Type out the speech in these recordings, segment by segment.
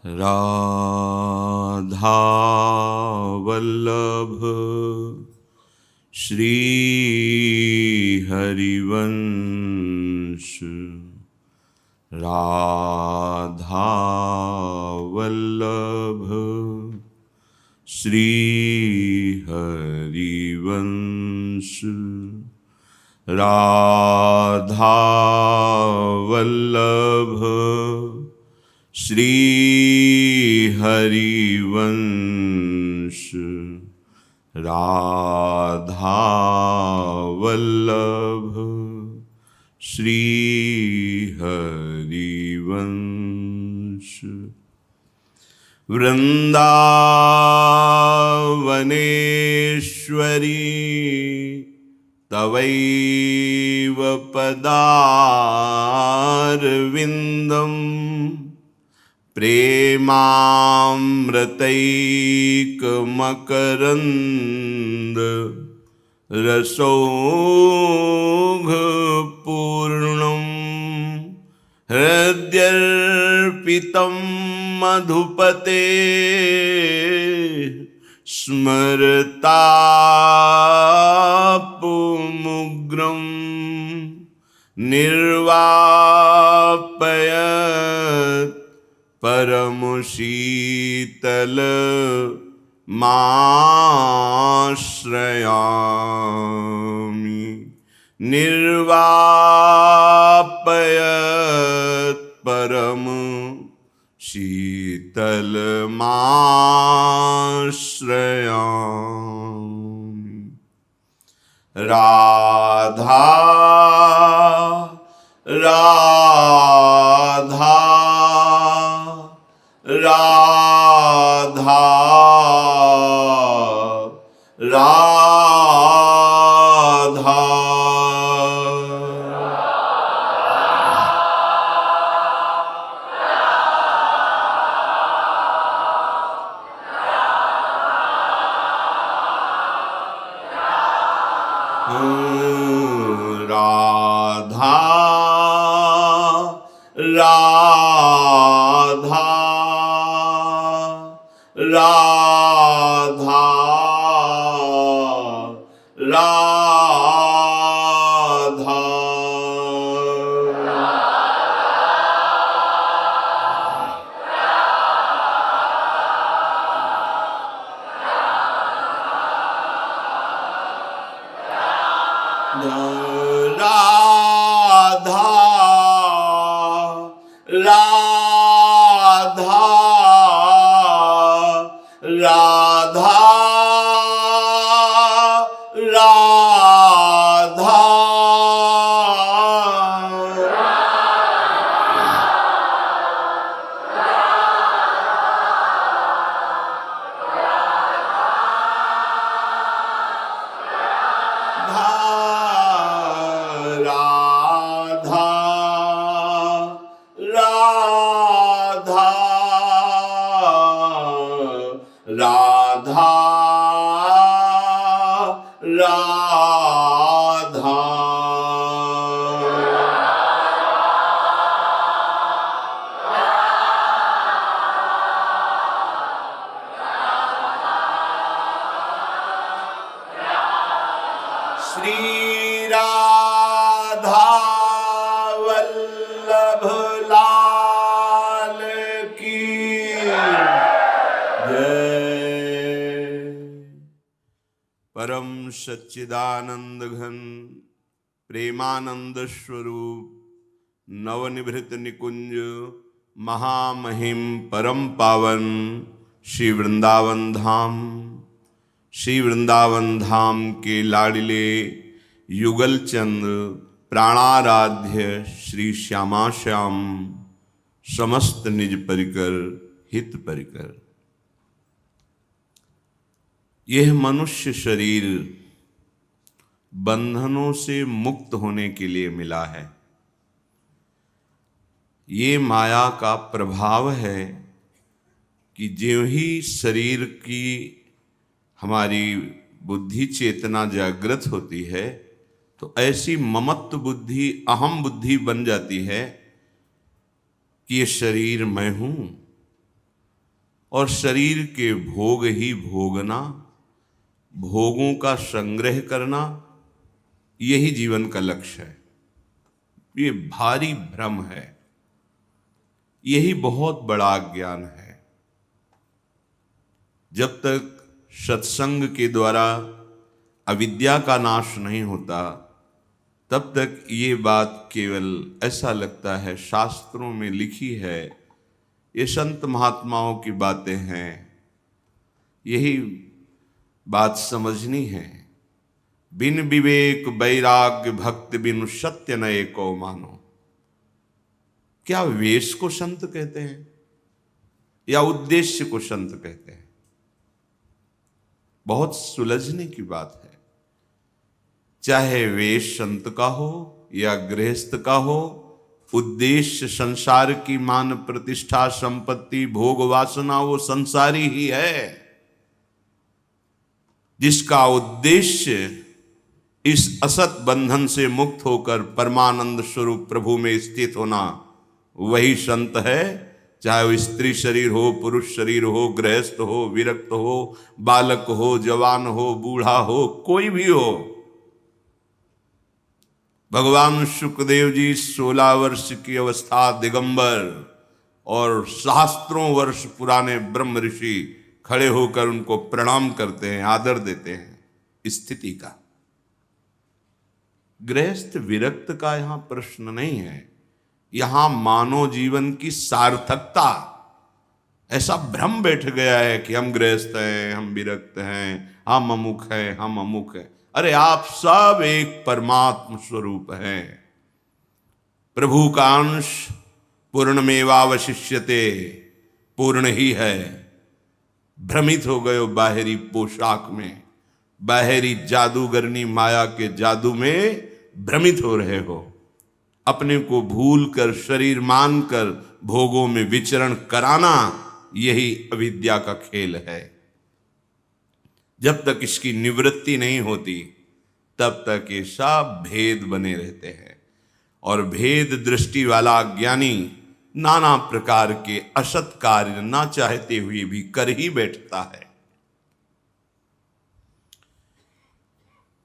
राधा वल्लभ श्री हरिवंश। राधा वल्लभ श्री हरिवंश। राधा वल्लभ श्री हरिवंश। राधा वल्लभ श्री हरिवंश। वृंदावनेश्वरी तवैव पदारविन्दम् प्रेमामृतैकमकरन्द रसौघपूर्णम् हृद्यर्पितं मधुपते स्मरतापुमुग्रं निर्वापयत् परमशीतल माश्रयामि। निर्वापयत् परम शीतल माश्रयामि। राधा राधा राधा राधा। राधा राधा राधा राधा। राधा राधा राधा राधा राधा। श्री राधा वल्लभ लाल की परम सच्चिदानंद घन प्रेमानंद स्वरूप नवनिभृत निकुंज महामहिम परम पावन श्री वृंदावन धाम। श्री वृंदावन धाम के लाडिले युगल चंद प्राणाराध्य श्री श्यामा श्याम समस्त निज परिकर हित परिकर। यह मनुष्य शरीर बंधनों से मुक्त होने के लिए मिला है। ये माया का प्रभाव है कि ज्यों ही शरीर की हमारी बुद्धि चेतना जागृत होती है तो ऐसी ममत्व बुद्धि अहम बुद्धि बन जाती है कि ये शरीर मैं हूँ, और शरीर के भोग ही भोगना, भोगों का संग्रह करना, यही जीवन का लक्ष्य है। ये भारी भ्रम है, यही बहुत बड़ा ज्ञान है। जब तक सत्संग के द्वारा अविद्या का नाश नहीं होता, तब तक ये बात केवल ऐसा लगता है शास्त्रों में लिखी है, ये संत महात्माओं की बातें हैं, यही बात समझनी है। बिन विवेक वैराग्य भक्ति बिनु सत्य न एको मानो। क्या वेश को संत कहते हैं या उद्देश्य को संत कहते हैं? बहुत सुलझने की बात है। चाहे वेश संत का हो या गृहस्थ का हो, उद्देश्य संसार की मान प्रतिष्ठा संपत्ति भोग वासना वो संसारी ही है। जिसका उद्देश्य इस असत बंधन से मुक्त होकर परमानंद स्वरूप प्रभु में स्थित होना, वही संत है। चाहे वो स्त्री शरीर हो, पुरुष शरीर हो, गृहस्थ हो, विरक्त हो, बालक हो, जवान हो, बूढ़ा हो, कोई भी हो। भगवान शुकदेव जी 16 वर्ष की अवस्था दिगंबर और सहस्त्रों वर्ष पुराने ब्रह्म ऋषि खड़े होकर उनको प्रणाम करते हैं, आदर देते हैं स्थिति का। गृहस्थ विरक्त का यहां प्रश्न नहीं है, यहां मानव जीवन की सार्थकता। ऐसा भ्रम बैठ गया है कि हम गृहस्थ हैं, हम विरक्त हैं, हम अमुक हैं, हम अमुक हैं। अरे आप सब एक परमात्म स्वरूप हैं। प्रभु का अंश पूर्णमेवावशिष्यते, पूर्ण ही है। भ्रमित हो गए हो बाहरी पोशाक में, बाहरी जादूगरनी माया के जादू में भ्रमित हो रहे हो। अपने को भूल कर शरीर मानकर भोगों में विचरण कराना, यही अविद्या का खेल है। जब तक इसकी निवृत्ति नहीं होती, तब तक ये सब भेद बने रहते हैं। और भेद दृष्टि वाला ज्ञानी नाना प्रकार के असत कार्य ना चाहते हुए भी कर ही बैठता है।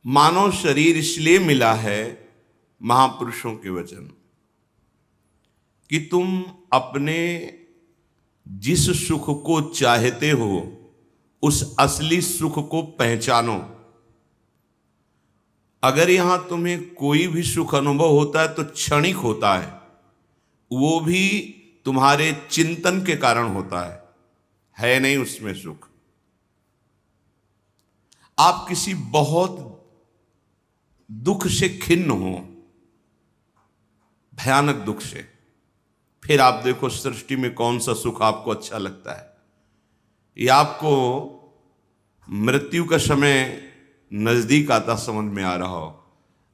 मानव शरीर इसलिए मिला है, महापुरुषों के वचन, कि तुम अपने जिस सुख को चाहते हो उस असली सुख को पहचानो। अगर यहां तुम्हें कोई भी सुख अनुभव होता है तो क्षणिक होता है, वो भी तुम्हारे चिंतन के कारण होता है नहीं उसमें सुख। आप किसी बहुत दुख से खिन्न हो, भयानक दुख से, फिर आप देखो सृष्टि में कौन सा सुख आपको अच्छा लगता है। ये आपको मृत्यु का समय नजदीक आता समझ में आ रहा हो,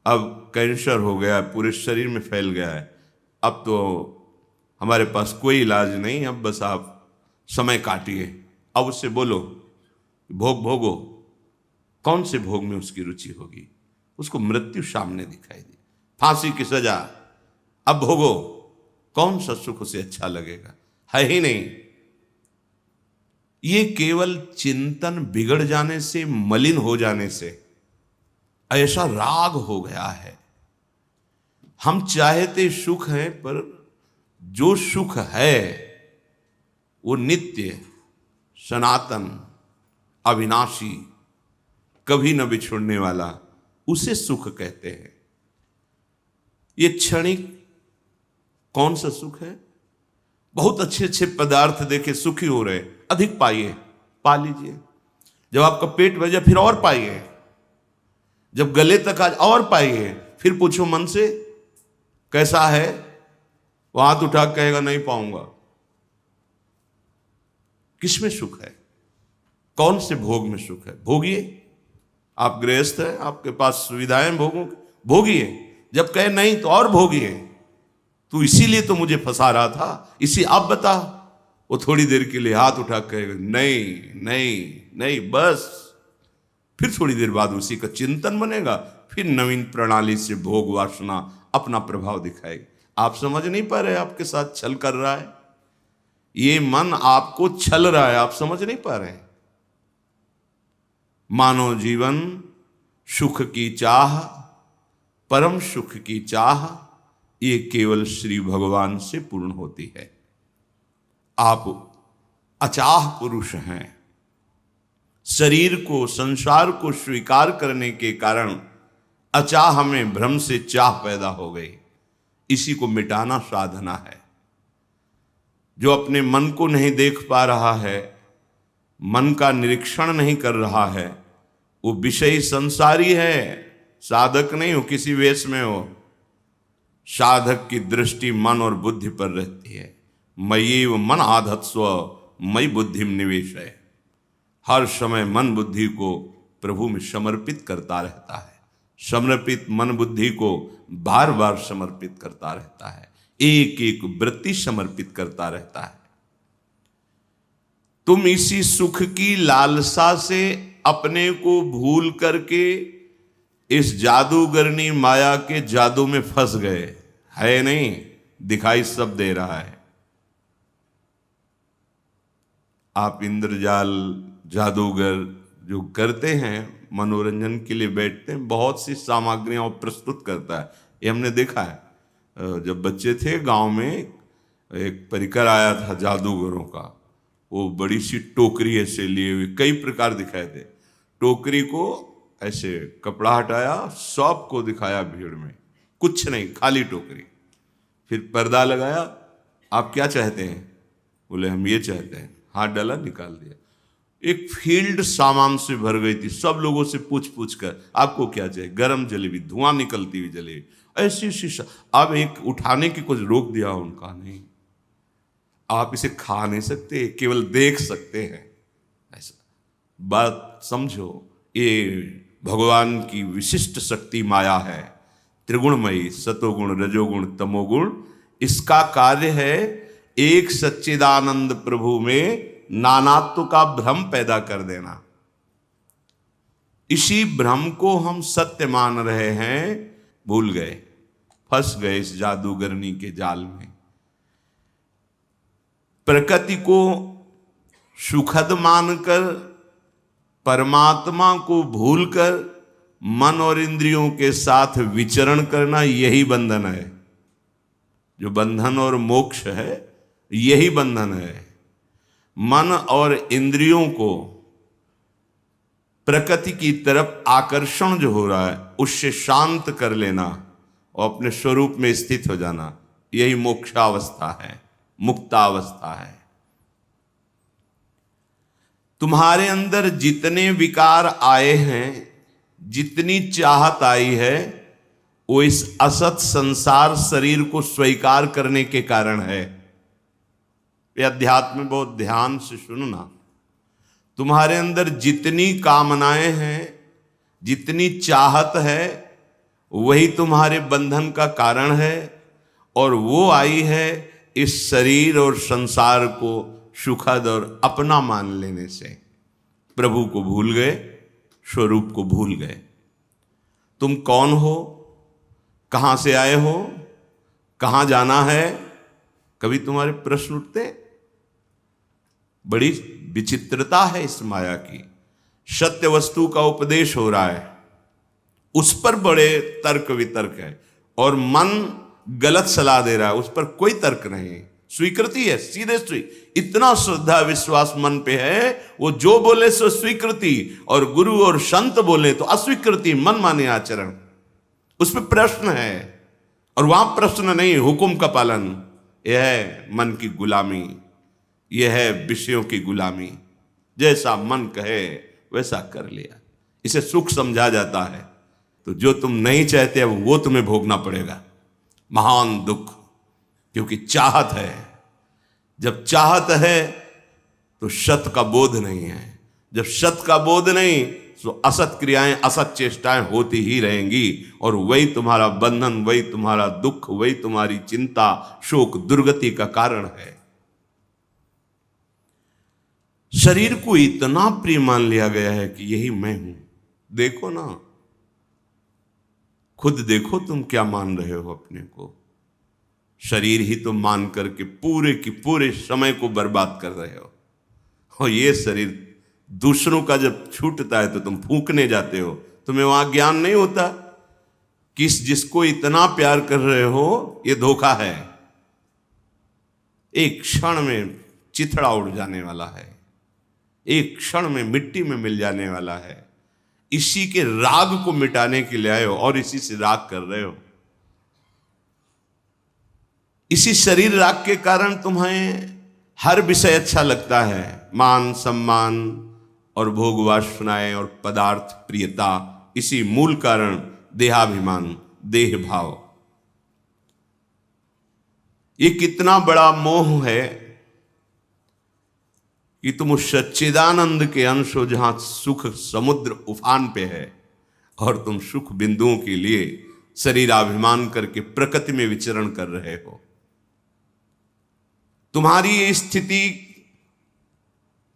अब कैंसर हो गया, पूरे शरीर में फैल गया है, अब तो हमारे पास कोई इलाज नहीं, अब बस आप समय काटिए। अब उससे बोलो भोग भोगो, कौन से भोग में उसकी रुचि होगी? उसको मृत्यु सामने दिखाई दी, फांसी की सजा, अब भोगो, कौन सा सुख उसे अच्छा लगेगा? है ही नहीं। ये केवल चिंतन बिगड़ जाने से, मलिन हो जाने से ऐसा राग हो गया है। हम चाहते सुख है, पर जो सुख है वो नित्य, सनातन, अविनाशी, कभी न बिछुड़ने वाला, उसे सुख कहते हैं। ये क्षणिक कौन सा सुख है? बहुत अच्छे अच्छे पदार्थ देखे सुखी हो रहे, अधिक पाइए, पा लीजिए। जब आपका पेट भर जाए फिर और पाइए, जब गले तक आज और पाइए, फिर पूछो मन से कैसा है, वो हाथ उठा कहेगा नहीं पाऊंगा। किसमें सुख है? कौन से भोग में सुख है? भोगिए। आप गृहस्थ हैं, आपके पास सुविधाएं भोगों, भोगिए। जब कहे नहीं तो और भोगिए, तू इसीलिए तो मुझे फंसा रहा था, इसी आप बता। वो थोड़ी देर के लिए हाथ उठा कहेगा नहीं नहीं नहीं, बस। फिर थोड़ी देर बाद उसी का चिंतन बनेगा, फिर नवीन प्रणाली से भोग वासना अपना प्रभाव दिखाएगी। आप समझ नहीं पा रहे, आपके साथ छल कर रहा है। ये मन आपको छल रहा है, आप समझ नहीं पा रहे हैं। मानव जीवन सुख की चाह, परम सुख की चाह, ये केवल श्री भगवान से पूर्ण होती है। आप अचाह पुरुष हैं। शरीर को, संसार को स्वीकार करने के कारण अचाह में भ्रम से चाह पैदा हो गई। इसी को मिटाना साधना है। जो अपने मन को नहीं देख पा रहा है, मन का निरीक्षण नहीं कर रहा है, वो विषयी संसारी है, साधक नहीं हो, किसी वेश में हो। साधक की दृष्टि मन और बुद्धि पर रहती है। मय्येव मन आधत्स्व मयि बुद्धिम निवेश है। हर समय मन बुद्धि को प्रभु में समर्पित करता रहता है। समर्पित मन बुद्धि को बार बार समर्पित करता रहता है, एक एक वृत्ति समर्पित करता रहता है। तुम इसी सुख की लालसा से अपने को भूल करके इस जादूगरनी माया के जादू में फंस गए। है नहीं, दिखाई सब दे रहा है। आप इंद्रजाल, जादूगर जो करते हैं, मनोरंजन के लिए बैठते हैं, बहुत सी सामग्रियां प्रस्तुत करता है। ये हमने देखा है। जब बच्चे थे गांव में एक परिकर आया था जादूगरों का। वो बड़ी सी टोकरी ऐसे लिए हुए, कई प्रकार दिखाए थे। टोकरी को ऐसे कपड़ा हटाया, सबको दिखाया भीड़ में, कुछ नहीं, खाली टोकरी। फिर पर्दा लगाया, आप क्या चाहते हैं? बोले हम ये चाहते हैं। हाथ डाला, निकाल दिया। एक फील्ड सामान से भर गई थी। सब लोगों से पूछ पूछ कर आपको क्या चाहिए? गरम जलेबी, धुआं निकलती हुई जलेबी, ऐसी शीशा। अब एक उठाने की कुछ रोक दिया उनका नहीं। आप इसे खा नहीं सकते, केवल देख सकते हैं। ऐसा बात समझो। ये भगवान की विशिष्ट शक्ति माया है, त्रिगुणमयी, सतोगुण, रजोगुण, तमोगुण। इसका कार्य है एक सच्चिदानंद प्रभु में नानात्व का भ्रम पैदा कर देना। इसी भ्रम को हम सत्य मान रहे हैं, भूल गए, फंस गए इस जादूगरनी के जाल में। प्रकृति को सुखद मानकर, परमात्मा को भूलकर मन और इंद्रियों के साथ विचरण करना, यही बंधन है। जो बंधन और मोक्ष है, यही बंधन है। मन और इंद्रियों को प्रकृति की तरफ आकर्षण जो हो रहा है, उससे शांत कर लेना और अपने स्वरूप में स्थित हो जाना, यही मोक्षावस्था है, मुक्तावस्था है। तुम्हारे अंदर जितने विकार आए हैं, जितनी चाहत आई है, वो इस असत संसार शरीर को स्वीकार करने के कारण है। ये अध्यात्म में बहुत ध्यान से सुनना। तुम्हारे अंदर जितनी कामनाएं हैं, जितनी चाहत है, वही तुम्हारे बंधन का कारण है। और वो आई है इस शरीर और संसार को सुखद और अपना मान लेने से। प्रभु को भूल गए, स्वरूप को भूल गए। तुम कौन हो, कहां से आए हो, कहां जाना है, कभी तुम्हारे प्रश्न उठते? बड़ी विचित्रता है इस माया की। सत्य वस्तु का उपदेश हो रहा है, उस पर बड़े तर्क वितर्क है, और मन गलत सलाह दे रहा है, उस पर कोई तर्क नहीं, स्वीकृति है, सीधे इतना श्रद्धा विश्वास मन पे है, वो जो बोले सो स्वीकृति, और गुरु और संत बोले तो अस्वीकृति, मन माने आचरण। उस पर प्रश्न है, और वहां प्रश्न नहीं, हुक्म का पालन। यह है मन की गुलामी, यह है विषयों की गुलामी। जैसा मन कहे वैसा कर लिया, इसे सुख समझा जाता है। तो जो तुम नहीं चाहते वो तुम्हें भोगना पड़ेगा, महान दुख। क्योंकि चाहत है, जब चाहत है तो सत का बोध नहीं है। जब सत का बोध नहीं तो असत क्रियाएं, असत चेष्टाएं होती ही रहेंगी, और वही तुम्हारा बंधन, वही तुम्हारा दुख, वही तुम्हारी चिंता, शोक, दुर्गति का कारण है। शरीर को इतना प्रिय मान लिया गया है कि यही मैं हूं। देखो ना, खुद देखो तुम क्या मान रहे हो अपने को। शरीर ही तुम मान करके पूरे की पूरे समय को बर्बाद कर रहे हो। और ये शरीर दूसरों का जब छूटता है तो तुम फूंकने जाते हो। तुम्हें वहां ज्ञान नहीं होता कि जिसको इतना प्यार कर रहे हो ये धोखा है, एक क्षण में चिथड़ा उड़ जाने वाला है, एक क्षण में मिट्टी में मिल जाने वाला है। इसी के राग को मिटाने के लिए आए हो और इसी से राग कर रहे हो। इसी शरीर राग के कारण तुम्हें हर विषय अच्छा लगता है, मान सम्मान और भोग वासनाएं और पदार्थ प्रियता। इसी मूल कारण देहाभिमान, देह भाव। ये कितना बड़ा मोह है कि तुम उस सच्चिदानंद के अंश हो जहां सुख समुद्र उफान पे है और तुम सुख बिंदुओं के लिए शरीराभिमान करके प्रकृति में विचरण कर रहे हो। तुम्हारी ये स्थिति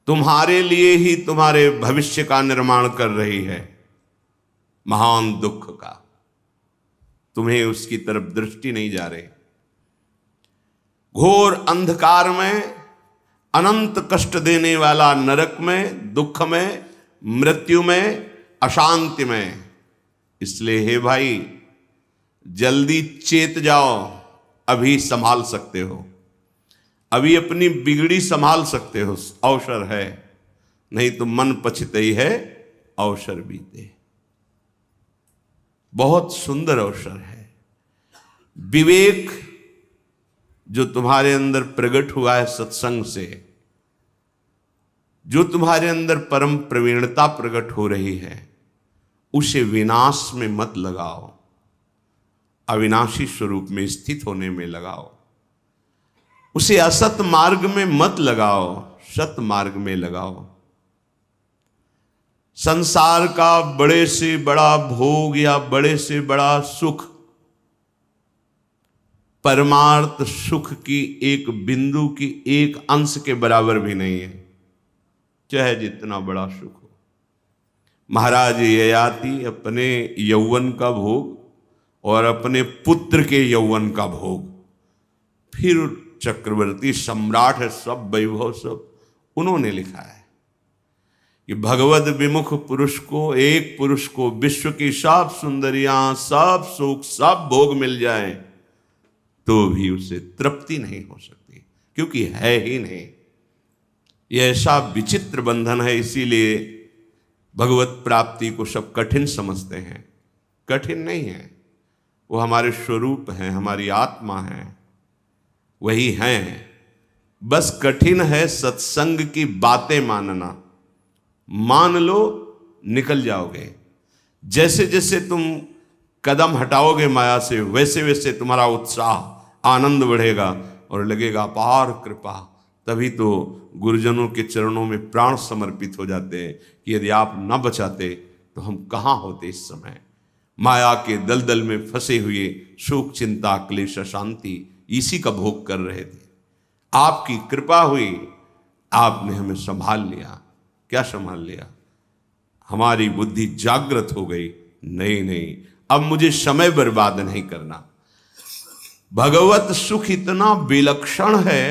तुम्हारे लिए ही तुम्हारे भविष्य का निर्माण कर रही है, महान दुख का। तुम्हें उसकी तरफ दृष्टि नहीं जा रही। घोर अंधकार में, अनंत कष्ट देने वाला नरक में, दुख में, मृत्यु में, अशांति में। इसलिए हे भाई, जल्दी चेत जाओ, अभी संभाल सकते हो, अभी अपनी बिगड़ी संभाल सकते हो, अवसर है। नहीं तो मन पछतई है अवसर बीते। बहुत सुंदर अवसर है। विवेक जो तुम्हारे अंदर प्रकट हुआ है सत्संग से, जो तुम्हारे अंदर परम प्रवीणता प्रकट हो रही है, उसे विनाश में मत लगाओ, अविनाशी स्वरूप में स्थित होने में लगाओ। उसे असत मार्ग में मत लगाओ, सत मार्ग में लगाओ। संसार का बड़े से बड़ा भोग या बड़े से बड़ा सुख परमार्थ सुख की एक बिंदु की एक अंश के बराबर भी नहीं है, चाहे जितना बड़ा सुख हो। महाराज ययाति अपने यौवन का भोग और अपने पुत्र के यौवन का भोग, फिर चक्रवर्ती सम्राट है, सब वैभव सब उन्होंने लिखा है कि भगवद विमुख पुरुष को, एक पुरुष को विश्व की सब सुंदरियां, सब सुख, सब भोग मिल जाए तो भी उसे तृप्ति नहीं हो सकती, क्योंकि है ही नहीं। यह ऐसा विचित्र बंधन है। इसीलिए भगवत प्राप्ति को सब कठिन समझते हैं। कठिन नहीं है, वो हमारे स्वरूप हैं, हमारी आत्मा है, वही हैं। बस कठिन है सत्संग की बातें मानना। मान लो, निकल जाओगे। जैसे जैसे तुम कदम हटाओगे माया से, वैसे वैसे तुम्हारा उत्साह, आनंद बढ़ेगा और लगेगा अपार कृपा। तभी तो गुरुजनों के चरणों में प्राण समर्पित हो जाते हैं कि यदि आप न बचाते तो हम कहाँ होते इस समय। माया के दलदल में फंसे हुए शोक, चिंता, क्लेश, अशांति इसी का भोग कर रहे थे। आपकी कृपा हुई, आपने हमें संभाल लिया। क्या संभाल लिया? हमारी बुद्धि जागृत हो गई। नहीं नहीं, अब मुझे समय बर्बाद नहीं करना। भगवत सुख इतना विलक्षण है,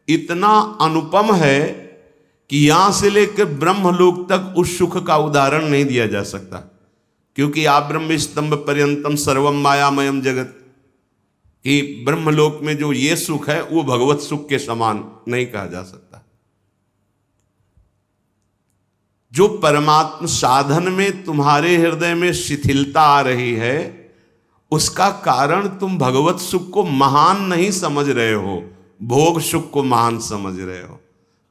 इतना अनुपम है कि यहां से लेकर ब्रह्मलोक तक उस सुख का उदाहरण नहीं दिया जा सकता। क्योंकि आप ब्रह्म स्तंभ पर्यंतम सर्वम मायामयम जगत, कि ब्रह्मलोक में जो ये सुख है वो भगवत सुख के समान नहीं कहा जा सकता। जो परमात्म साधन में तुम्हारे हृदय में शिथिलता आ रही है, उसका कारण तुम भगवत सुख को महान नहीं समझ रहे हो, भोग सुख को महान समझ रहे हो।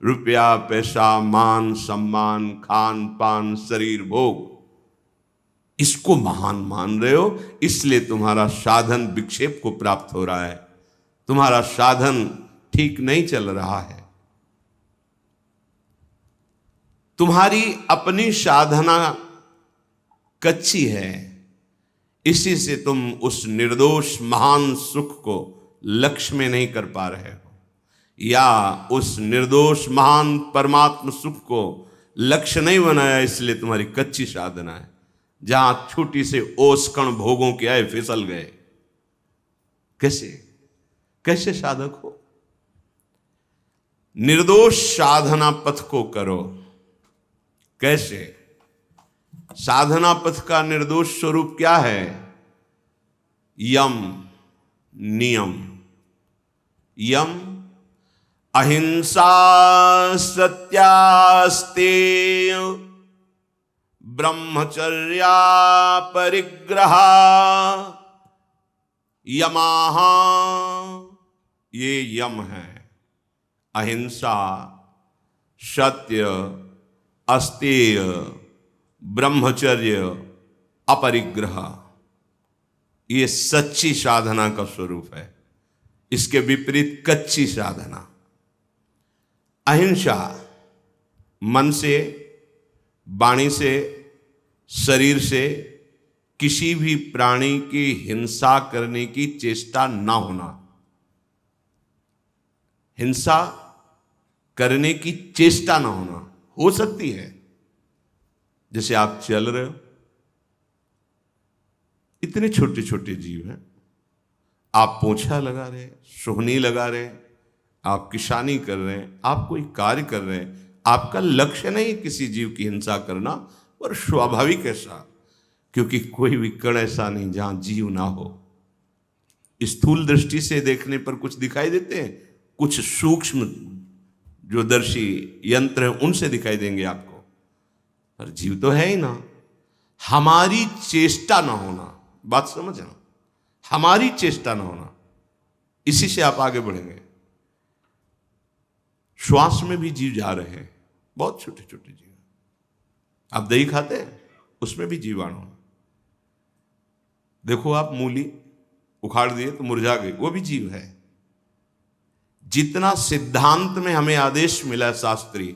रुपया, पैसा, मान सम्मान, खान पान, शरीर भोग, इसको महान मान रहे हो। इसलिए तुम्हारा साधन विक्षेप को प्राप्त हो रहा है, तुम्हारा साधन ठीक नहीं चल रहा है। तुम्हारी अपनी साधना कच्ची है, इसी से तुम उस निर्दोष महान सुख को लक्ष्य में नहीं कर पा रहे हो, या उस निर्दोष महान परमात्म सुख को लक्ष्य नहीं बनाया, इसलिए तुम्हारी कच्ची साधना है। जहां छोटी से ओस कण भोगों के आए फिसल गए। कैसे? कैसे साधक हो? निर्दोष साधना पथ को करो। कैसे? साधना पथ का निर्दोष स्वरूप क्या है? यम, नियम। यम अहिंसा, सत्यास्तेय, ब्रह्मचर्या परिग्रह, यमाः, ये यम है। अहिंसा, सत्य, अस्तेय, ब्रह्मचर्य, अपरिग्रह, ये सच्ची साधना का स्वरूप है। इसके विपरीत कच्ची साधना। अहिंसा मन से, वाणी से, शरीर से किसी भी प्राणी की हिंसा करने की चेष्टा ना होना। हिंसा करने की चेष्टा ना होना। हो सकती है, जैसे आप चल रहे हो, इतने छोटे छोटे जीव हैं, आप पोछा लगा रहे, सोहनी लगा रहे, आप किसानी कर रहे हैं, आप कोई कार्य कर रहे हैं, आपका लक्ष्य नहीं किसी जीव की हिंसा करना, पर स्वाभाविक ऐसा, क्योंकि कोई भी कण ऐसा नहीं जहां जीव ना हो। स्थूल दृष्टि से देखने पर कुछ दिखाई देते हैं, कुछ सूक्ष्म जो दर्शी यंत्र हैं उनसे दिखाई देंगे आपको, पर जीव तो है ही ना। हमारी चेष्टा ना होना, बात समझना, हमारी चेष्टा ना होना, इसी से आप आगे बढ़ेंगे। श्वास में भी जीव जा रहे हैं, बहुत छोटे छोटे जीव। आप दही खाते हैं, उसमें भी जीवाणु। देखो आप मूली उखाड़ दिए तो मुरझा गई, वो भी जीव है। जितना सिद्धांत में हमें आदेश मिला शास्त्रीय,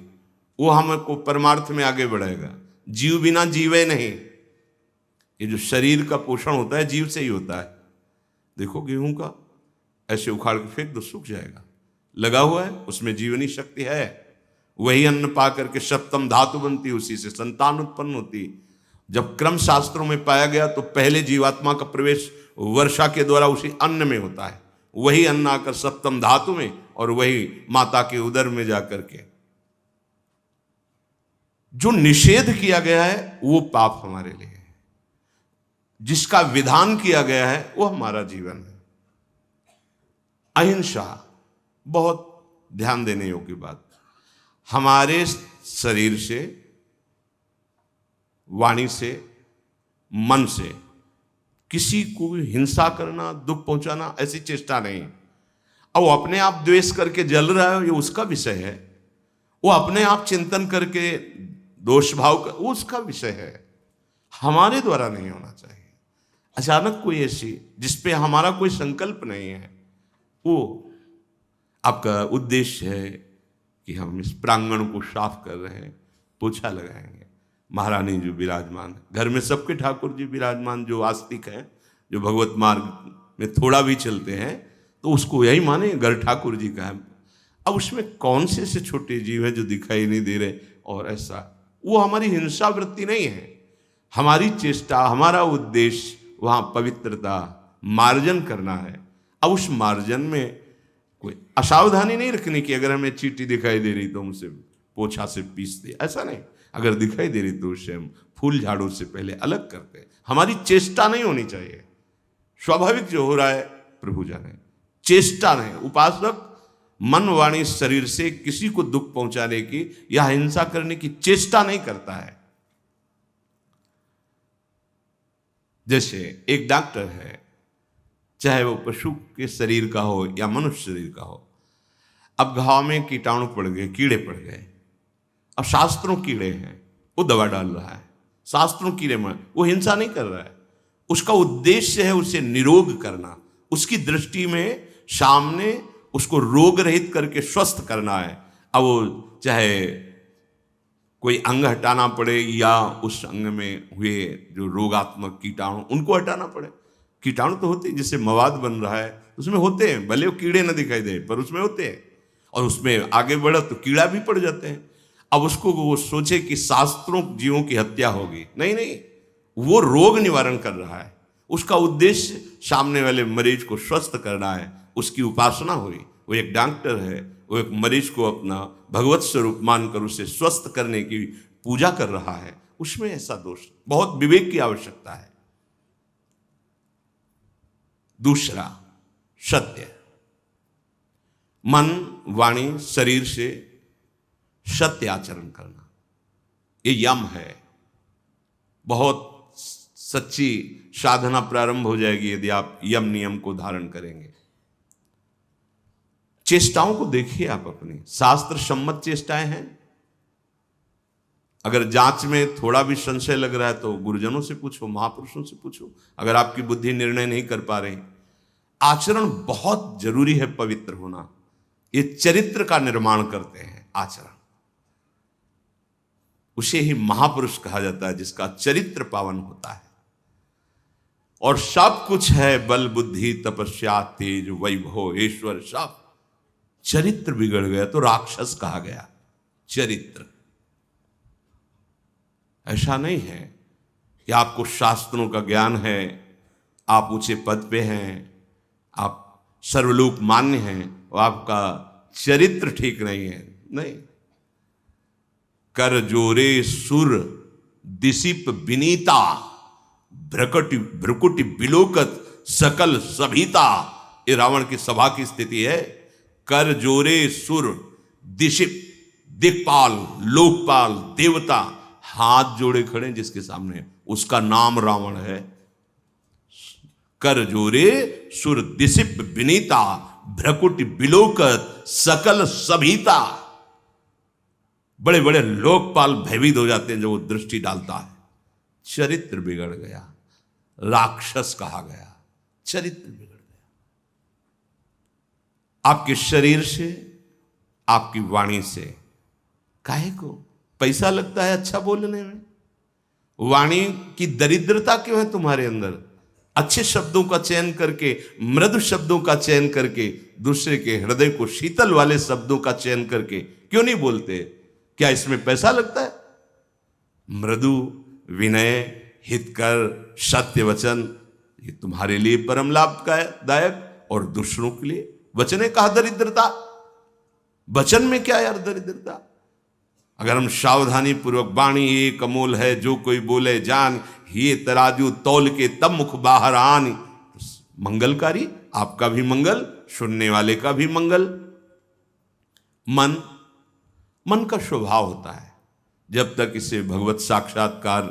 वो हमको परमार्थ में आगे बढ़ाएगा। जीव बिना जीवे नहीं। ये जो शरीर का पोषण होता है जीव से ही होता है। देखो गेहूं का ऐसे उखाड़ के फेंक दो, सूख जाएगा। लगा हुआ है, उसमें जीवनी शक्ति है। वही अन्न पा करके सप्तम धातु बनती, उसी से संतान उत्पन्न होती। जब क्रम शास्त्रों में पाया गया तो पहले जीवात्मा का प्रवेश वर्षा के द्वारा उसी अन्न में होता है। वही अन्न आकर सप्तम धातु में और वही माता के उदर में जाकर के। जो निषेध किया गया है वो पाप हमारे लिए है, जिसका विधान किया गया है वो हमारा जीवन है। अहिंसा बहुत ध्यान देने योग्य बात। हमारे शरीर से, वाणी से, मन से किसी को हिंसा करना, दुख पहुंचाना, ऐसी चेष्टा नहीं। अब वो अपने आप द्वेष करके जल रहा है, ये उसका विषय है। वो अपने आप चिंतन करके दोष भाव का, वो उसका विषय है, हमारे द्वारा नहीं होना चाहिए। अचानक कोई ऐसी जिसपे हमारा कोई संकल्प नहीं है, वो आपका उद्देश्य है कि हम इस प्रांगण को साफ कर रहे हैं, पोछा लगाएंगे। महारानी जो विराजमान है घर में, सबके ठाकुर जी विराजमान, जो आस्तिक हैं, जो भगवत मार्ग में थोड़ा भी चलते हैं, तो उसको यही माने घर ठाकुर जी का है। अब उसमें कौन से छोटे जीव हैं जो दिखाई नहीं दे रहे और ऐसा, वो हमारी हिंसा वृत्ति नहीं है। हमारी चेष्टा, हमारा उद्देश्य वहाँ पवित्रता, मार्जन करना है। अब उस मार्जन में कोई असावधानी नहीं रखनी कि अगर हमें चींटी दिखाई दे रही तो हमसे पोछा से पीस दे, ऐसा नहीं। अगर दिखाई दे रही तो उससे हम फूल झाड़ू से पहले अलग करते हैं। हमारी चेष्टा नहीं होनी चाहिए। स्वाभाविक जो हो रहा है प्रभु जाने, चेष्टा नहीं। उपासक मन, वाणी, शरीर से किसी को दुख पहुंचाने की या हिंसा करने की चेष्टा नहीं करता है। जैसे एक डॉक्टर है, चाहे वो पशु के शरीर का हो या मनुष्य शरीर का हो। अब घाव में कीटाणु पड़ गए, कीड़े पड़ गए। अब शास्त्रों कीड़े हैं, वो दवा डाल रहा है। शास्त्रों कीड़े में वो हिंसा नहीं कर रहा है। उसका उद्देश्य है उसे निरोग करना। उसकी दृष्टि में सामने उसको रोग रहित करके स्वस्थ करना है। अब वो चाहे कोई अंग हटाना पड़े या उस अंग में हुए जो रोगात्मक कीटाणु उनको हटाना पड़े। कीटाणु तो होते हैं, जैसे मवाद बन रहा है उसमें होते हैं, भले वो कीड़े न दिखाई दे पर उसमें होते हैं। और उसमें आगे बढ़ा तो कीड़ा भी पड़ जाते हैं। अब उसको वो सोचे कि शास्त्रों जीवों की हत्या होगी, नहीं नहीं, वो रोग निवारण कर रहा है। उसका उद्देश्य सामने वाले मरीज को स्वस्थ करना है। उसकी उपासना हुई। वो एक डॉक्टर है, वो एक मरीज को अपना भगवत स्वरूप मानकर उसे स्वस्थ करने की पूजा कर रहा है, उसमें ऐसा दोष, बहुत विवेक की आवश्यकता है। दूसरा सत्य, मन वाणी शरीर से सत्य आचरण करना, ये यम है। बहुत सच्ची साधना प्रारंभ हो जाएगी यदि आप यम नियम को धारण करेंगे। चेष्टाओं को देखिए आप अपनी, शास्त्र सम्मत चेष्टाएं हैं। अगर जांच में थोड़ा भी संशय लग रहा है तो गुरुजनों से पूछो, महापुरुषों से पूछो। अगर आपकी बुद्धि निर्णय नहीं कर पा रही, आचरण बहुत जरूरी है। पवित्र होना, ये चरित्र का निर्माण करते हैं आचरण। उसे ही महापुरुष कहा जाता है जिसका चरित्र पावन होता है। और सब कुछ है बल बुद्धि तपस्या तेज वैभव ईश्वर, सब। चरित्र बिगड़ गया तो राक्षस कहा गया। चरित्र ऐसा नहीं है कि आपको शास्त्रों का ज्ञान है, आप ऊंचे पद पे हैं, आप सर्वलोक मान्य हैं और आपका चरित्र ठीक नहीं है। नहीं, कर जोरे सुर दिसिप विनीता भ्रकुटि बिलोकत सकल सभीता। ये रावण की सभा की स्थिति है। कर जोरे सुर दिशिप, दिक्पाल लोकपाल देवता हाथ जोड़े खड़े जिसके सामने, उसका नाम रावण है। कर जोरे सुर दिसिप विनीता भ्रकुटि बिलोकत सकल सभीता। बड़े बड़े लोकपाल भयभीत हो जाते हैं जब वो दृष्टि डालता है। चरित्र बिगड़ गया, राक्षस कहा गया। चरित्र बिगड़ गया। आपके शरीर से, आपकी वाणी से। काहे को पैसा लगता है अच्छा बोलने में? वाणी की दरिद्रता क्यों है तुम्हारे अंदर? अच्छे शब्दों का चयन करके, मृदु शब्दों का चयन करके, दूसरे के हृदय को शीतल वाले शब्दों का चयन करके क्यों नहीं बोलते? क्या इसमें पैसा लगता है? मृदु, विनय, हितकर, सत्य वचन, ये तुम्हारे लिए परम लाभदायक और दूसरों के लिए। वचने कहा दरिद्रता? वचन में क्या यार दरिद्रता? अगर हम सावधानी पूर्वक, वाणी एक अमोल है जो कोई बोले जान, ये तराजू तौल के तब मुख बाहर आन। मंगलकारी, आपका भी मंगल, सुनने वाले का भी मंगल। मन का स्वभाव होता है, जब तक इसे भगवत साक्षात्कार,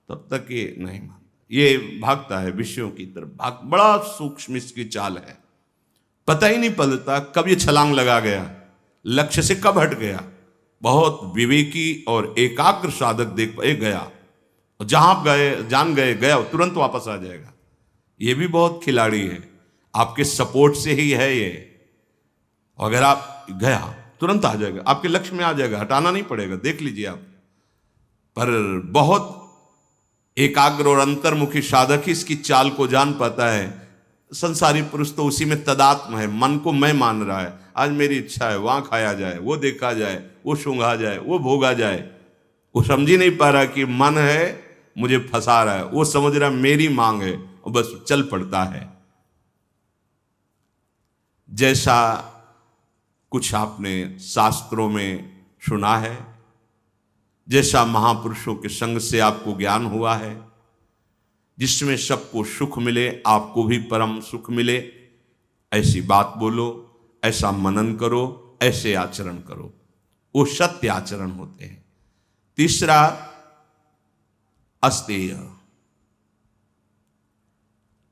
तब तक ये नहीं मानता, ये भागता है विषयों की तरफ। बड़ा सूक्ष्म इसकी चाल है, पता ही नहीं पड़ता कब ये छलांग लगा गया, लक्ष्य से कब हट गया। बहुत विवेकी और एकाग्र साधक देख गया, और जहां गए जान गया तुरंत वापस आ जाएगा। ये भी बहुत खिलाड़ी है, आपके सपोर्ट से ही है ये। अगर आप गया तुरंत आ जाएगा, आपके लक्ष्य में आ जाएगा, हटाना नहीं पड़ेगा, देख लीजिए आप। पर बहुत एकाग्र और अंतर्मुखी साधक ही इसकी चाल को जान पाता है। संसारी पुरुष तो उसी में तदात्म है, मन को मैं मान रहा है। आज मेरी इच्छा है वहां खाया जाए, वो देखा जाए, वो सूंघा जाए, वो भोगा जाए। वो समझ ही नहीं पा रहा कि मन है मुझे फंसा रहा है, वो समझ रहा मेरी मांग है और बस चल पड़ता है। जैसा कुछ आपने शास्त्रों में सुना है, जैसा महापुरुषों के संग से आपको ज्ञान हुआ है, जिसमें सबको सुख मिले, आपको भी परम सुख मिले, ऐसी बात बोलो, ऐसा मनन करो, ऐसे आचरण करो, वो सत्य आचरण होते हैं। तीसरा अस्तेय,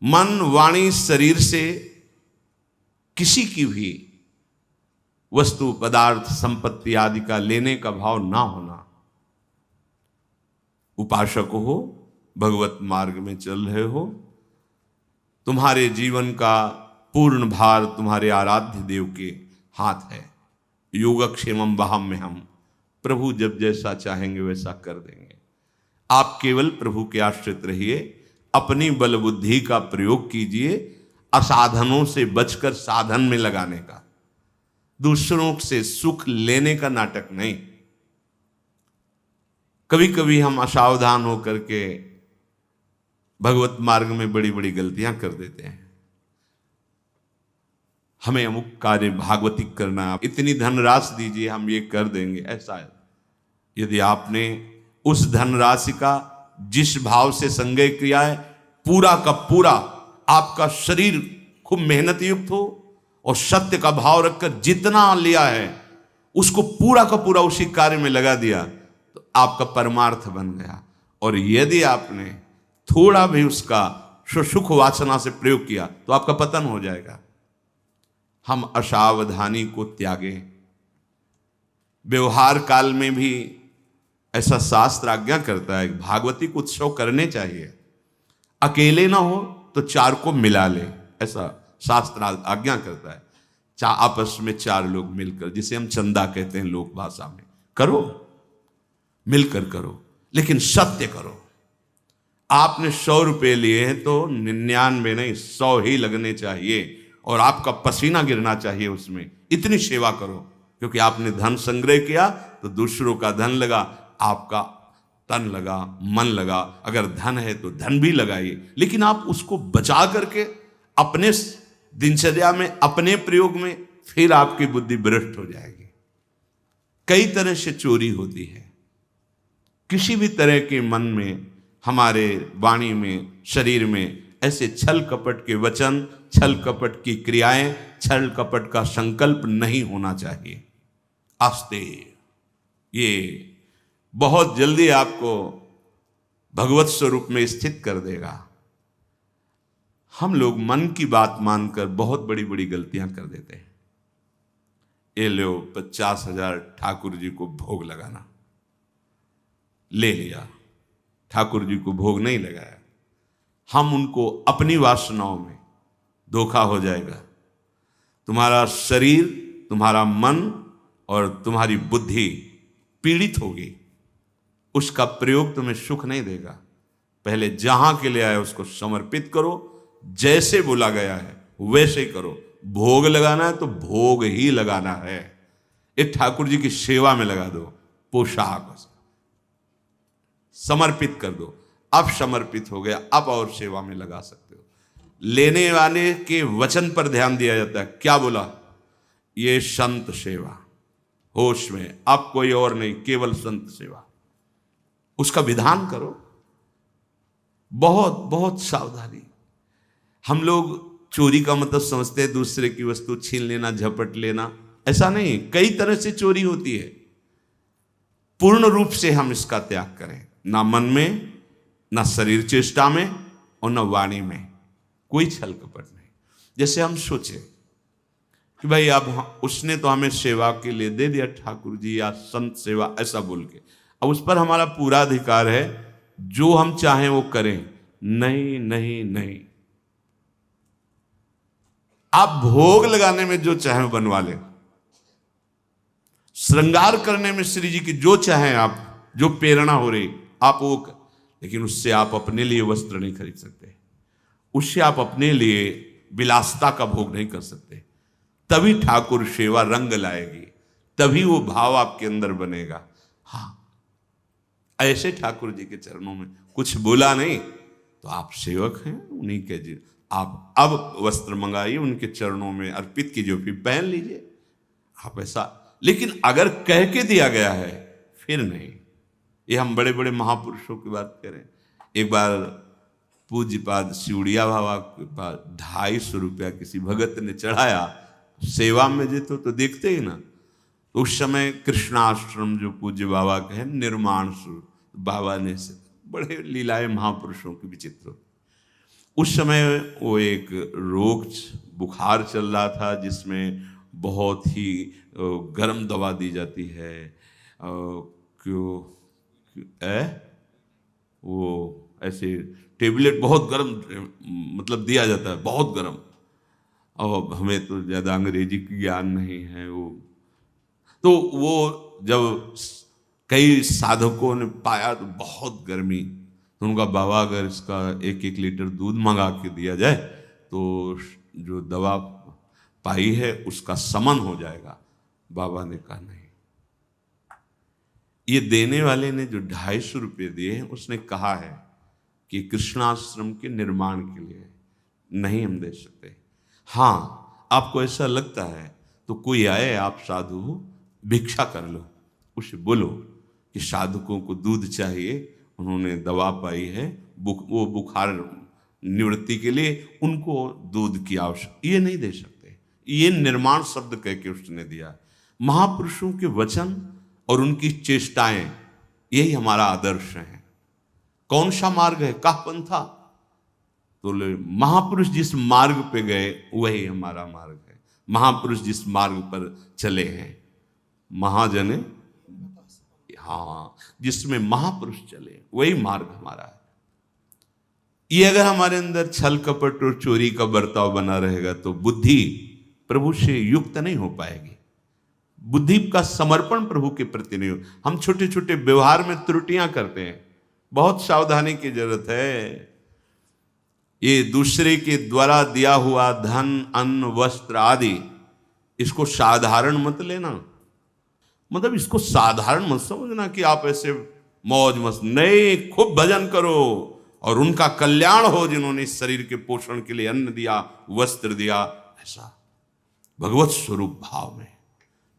मन वाणी शरीर से किसी की भी वस्तु पदार्थ संपत्ति आदि का लेने का भाव ना होना। उपासक हो, भगवत मार्ग में चल रहे हो, तुम्हारे जीवन का पूर्ण भार तुम्हारे आराध्य देव के हाथ है। योगक्षेमम वहां में हम, प्रभु जब जैसा चाहेंगे वैसा कर देंगे। आप केवल प्रभु के आश्रित रहिए, अपनी बल बुद्धि का प्रयोग कीजिए, असाधनों से बचकर साधन में लगाने का, दूसरों से सुख लेने का नाटक नहीं। कभी कभी हम असावधान होकर के भगवत मार्ग में बड़ी बड़ी गलतियां कर देते हैं। हमें अमुक कार्य भागवतिक करना है, इतनी धनराशि दीजिए, हम ये कर देंगे। ऐसा है, यदि आपने उस धनराशि का जिस भाव से संग्रह किया है, पूरा का पूरा आपका शरीर खूब मेहनत युक्त हो और सत्य का भाव रखकर जितना लिया है उसको पूरा का पूरा उसी कार्य में लगा दिया, तो आपका परमार्थ बन गया। और यदि आपने थोड़ा भी उसका सुख वासना से प्रयोग किया तो आपका पतन हो जाएगा। हम असावधानी को त्यागें। व्यवहार काल में भी ऐसा शास्त्र आज्ञा करता है, भागवतिक उत्सव करने चाहिए, अकेले ना हो तो चार को मिला ले, ऐसा शास्त्र आज्ञा करता है। आपस में चार लोग मिलकर, जिसे हम चंदा कहते हैं लोक भाषा में, करो, मिलकर करो, लेकिन सत्य करो। आपने 100 रुपये लिए हैं तो 99 नहीं 100 ही लगने चाहिए और आपका पसीना गिरना चाहिए उसमें। इतनी सेवा करो, क्योंकि आपने धन संग्रह किया तो दूसरों का धन लगा, आपका तन लगा, मन लगा। अगर धन है तो धन भी लगाइए, लेकिन आप उसको बचा करके अपने दिनचर्या में, अपने प्रयोग में, फिर आपकी बुद्धि भ्रष्ट हो जाएगी। कई तरह से चोरी होती है। किसी भी तरह के मन में, हमारे वाणी में, शरीर में ऐसे छल कपट के वचन, छल कपट की क्रियाएं, छल कपट का संकल्प नहीं होना चाहिए। आस्ते, ये बहुत जल्दी आपको भगवत स्वरूप में स्थित कर देगा। हम लोग मन की बात मानकर बहुत बड़ी बड़ी गलतियां कर देते हैं। ये लो 50,000 ठाकुर जी को भोग लगाना, ले लिया, ठाकुर जी को भोग नहीं लगाया। हम उनको अपनी वासनाओं में धोखा हो जाएगा। तुम्हारा शरीर, तुम्हारा मन और तुम्हारी बुद्धि पीड़ित होगी। उसका प्रयोग तुम्हें सुख नहीं देगा। पहले जहां के लिए आए उसको समर्पित करो, जैसे बोला गया है वैसे ही करो। भोग लगाना है तो भोग ही लगाना है। एक ठाकुर जी की सेवा में लगा दो, पोशाक समर्पित कर दो। अब समर्पित हो गया, अब और सेवा में लगा सकते हो। लेने वाले के वचन पर ध्यान दिया जाता है। क्या बोला? ये संत सेवा, होश में, अब कोई और नहीं, केवल संत सेवा। उसका विधान करो। बहुत बहुत सावधानी। हम लोग चोरी का मतलब समझते हैं दूसरे की वस्तु छीन लेना, झपट लेना। ऐसा नहीं, कई तरह से चोरी होती है। पूर्ण रूप से हम इसका त्याग करें, ना मन में, ना शरीर चेष्टा में और ना वाणी में, कोई छल कपट नहीं। जैसे हम सोचे कि भाई अब उसने तो हमें सेवा के लिए दे दिया ठाकुर जी, या संत सेवा ऐसा बोल के, अब उस पर हमारा पूरा अधिकार है, जो हम चाहें वो करें। नहीं नहीं नहीं, आप भोग लगाने में जो चाहें बनवा लें, श्रृंगार करने में श्री जी की जो चाहें आप, जो प्रेरणा हो रही आप वो लेकिन उससे आप अपने लिए वस्त्र नहीं खरीद सकते, उससे आप अपने लिए विलासिता का भोग नहीं कर सकते। तभी ठाकुर सेवा रंग लाएगी, तभी वो भाव आपके अंदर बनेगा। हाँ, ऐसे ठाकुर जी के चरणों में कुछ बोला नहीं तो आप सेवक हैं उन्हीं के जी। आप अब वस्त्र मंगाइए, उनके चरणों में अर्पित कीजिए, फिर पहन लीजिए आप ऐसा। लेकिन अगर कह के दिया गया है फिर नहीं। ये हम बड़े बड़े महापुरुषों की बात करें। एक बार पूज्यपाद सिउड़िया बाबा के पास 250 रुपया किसी भगत ने चढ़ाया, सेवा में जेतो तो देखते ही ना। तो उस समय कृष्णाश्रम जो पूज्य बाबा के हैं, निर्माण स्वरूप बाबा ने से बड़े लीलाएं महापुरुषों की विचित्र। उस समय वो एक रोग बुखार चल रहा था, जिसमें बहुत ही गर्म दवा दी जाती है। क्यों वो ऐसे टेबलेट बहुत गर्म मतलब दिया जाता है, बहुत गर्म। और हमें तो ज़्यादा अंग्रेजी की ज्ञान नहीं है तो वो जब कई साधकों ने पाया तो बहुत गर्मी, तो उनका बाबा अगर इसका 1-1 लीटर दूध मंगा के दिया जाए तो जो दवा पाई है उसका समन हो जाएगा। बाबा ने कहा नहीं। ये देने वाले ने जो 250 रुपये दिए हैं, उसने कहा है कि कृष्णाश्रम के निर्माण के लिए नहीं हम दे सकते। हाँ, आपको ऐसा लगता है तो कोई आए, आप साधु हो, भिक्षा कर लो, उसे बोलो कि साधुकों को दूध चाहिए, उन्होंने दवा पाई है वो बुखार निवृत्ति के लिए, उनको दूध की आवश्यकता, ये नहीं दे सकते। ये निर्माण शब्द कह के उसने दिया। महापुरुषों के वचन और उनकी चेष्टाएं, यही हमारा आदर्श है। कौन सा मार्ग है, का पंथा? तो महापुरुष जिस मार्ग पे गए वही हमारा मार्ग है। महापुरुष जिस मार्ग पर चले हैं, महाजन, हाँ, जिसमें महापुरुष चले वही मार्ग हमारा है। ये अगर हमारे अंदर छल कपट और चोरी का बर्ताव बना रहेगा तो बुद्धि प्रभु से युक्त नहीं हो पाएगी। बुद्धि का समर्पण प्रभु के प्रति नहीं हो। हम छोटे छोटे व्यवहार में त्रुटियां करते हैं, बहुत सावधानी की जरूरत है। ये दूसरे के द्वारा दिया हुआ धन, अन्न, वस्त्र आदि, इसको साधारण मत लेना। मतलब इसको साधारण मत समझना कि आप ऐसे मौज मस्त, नहीं, खूब भजन करो और उनका कल्याण हो जिन्होंने इस शरीर के पोषण के लिए अन्न दिया, वस्त्र दिया। ऐसा भगवत स्वरूप भाव में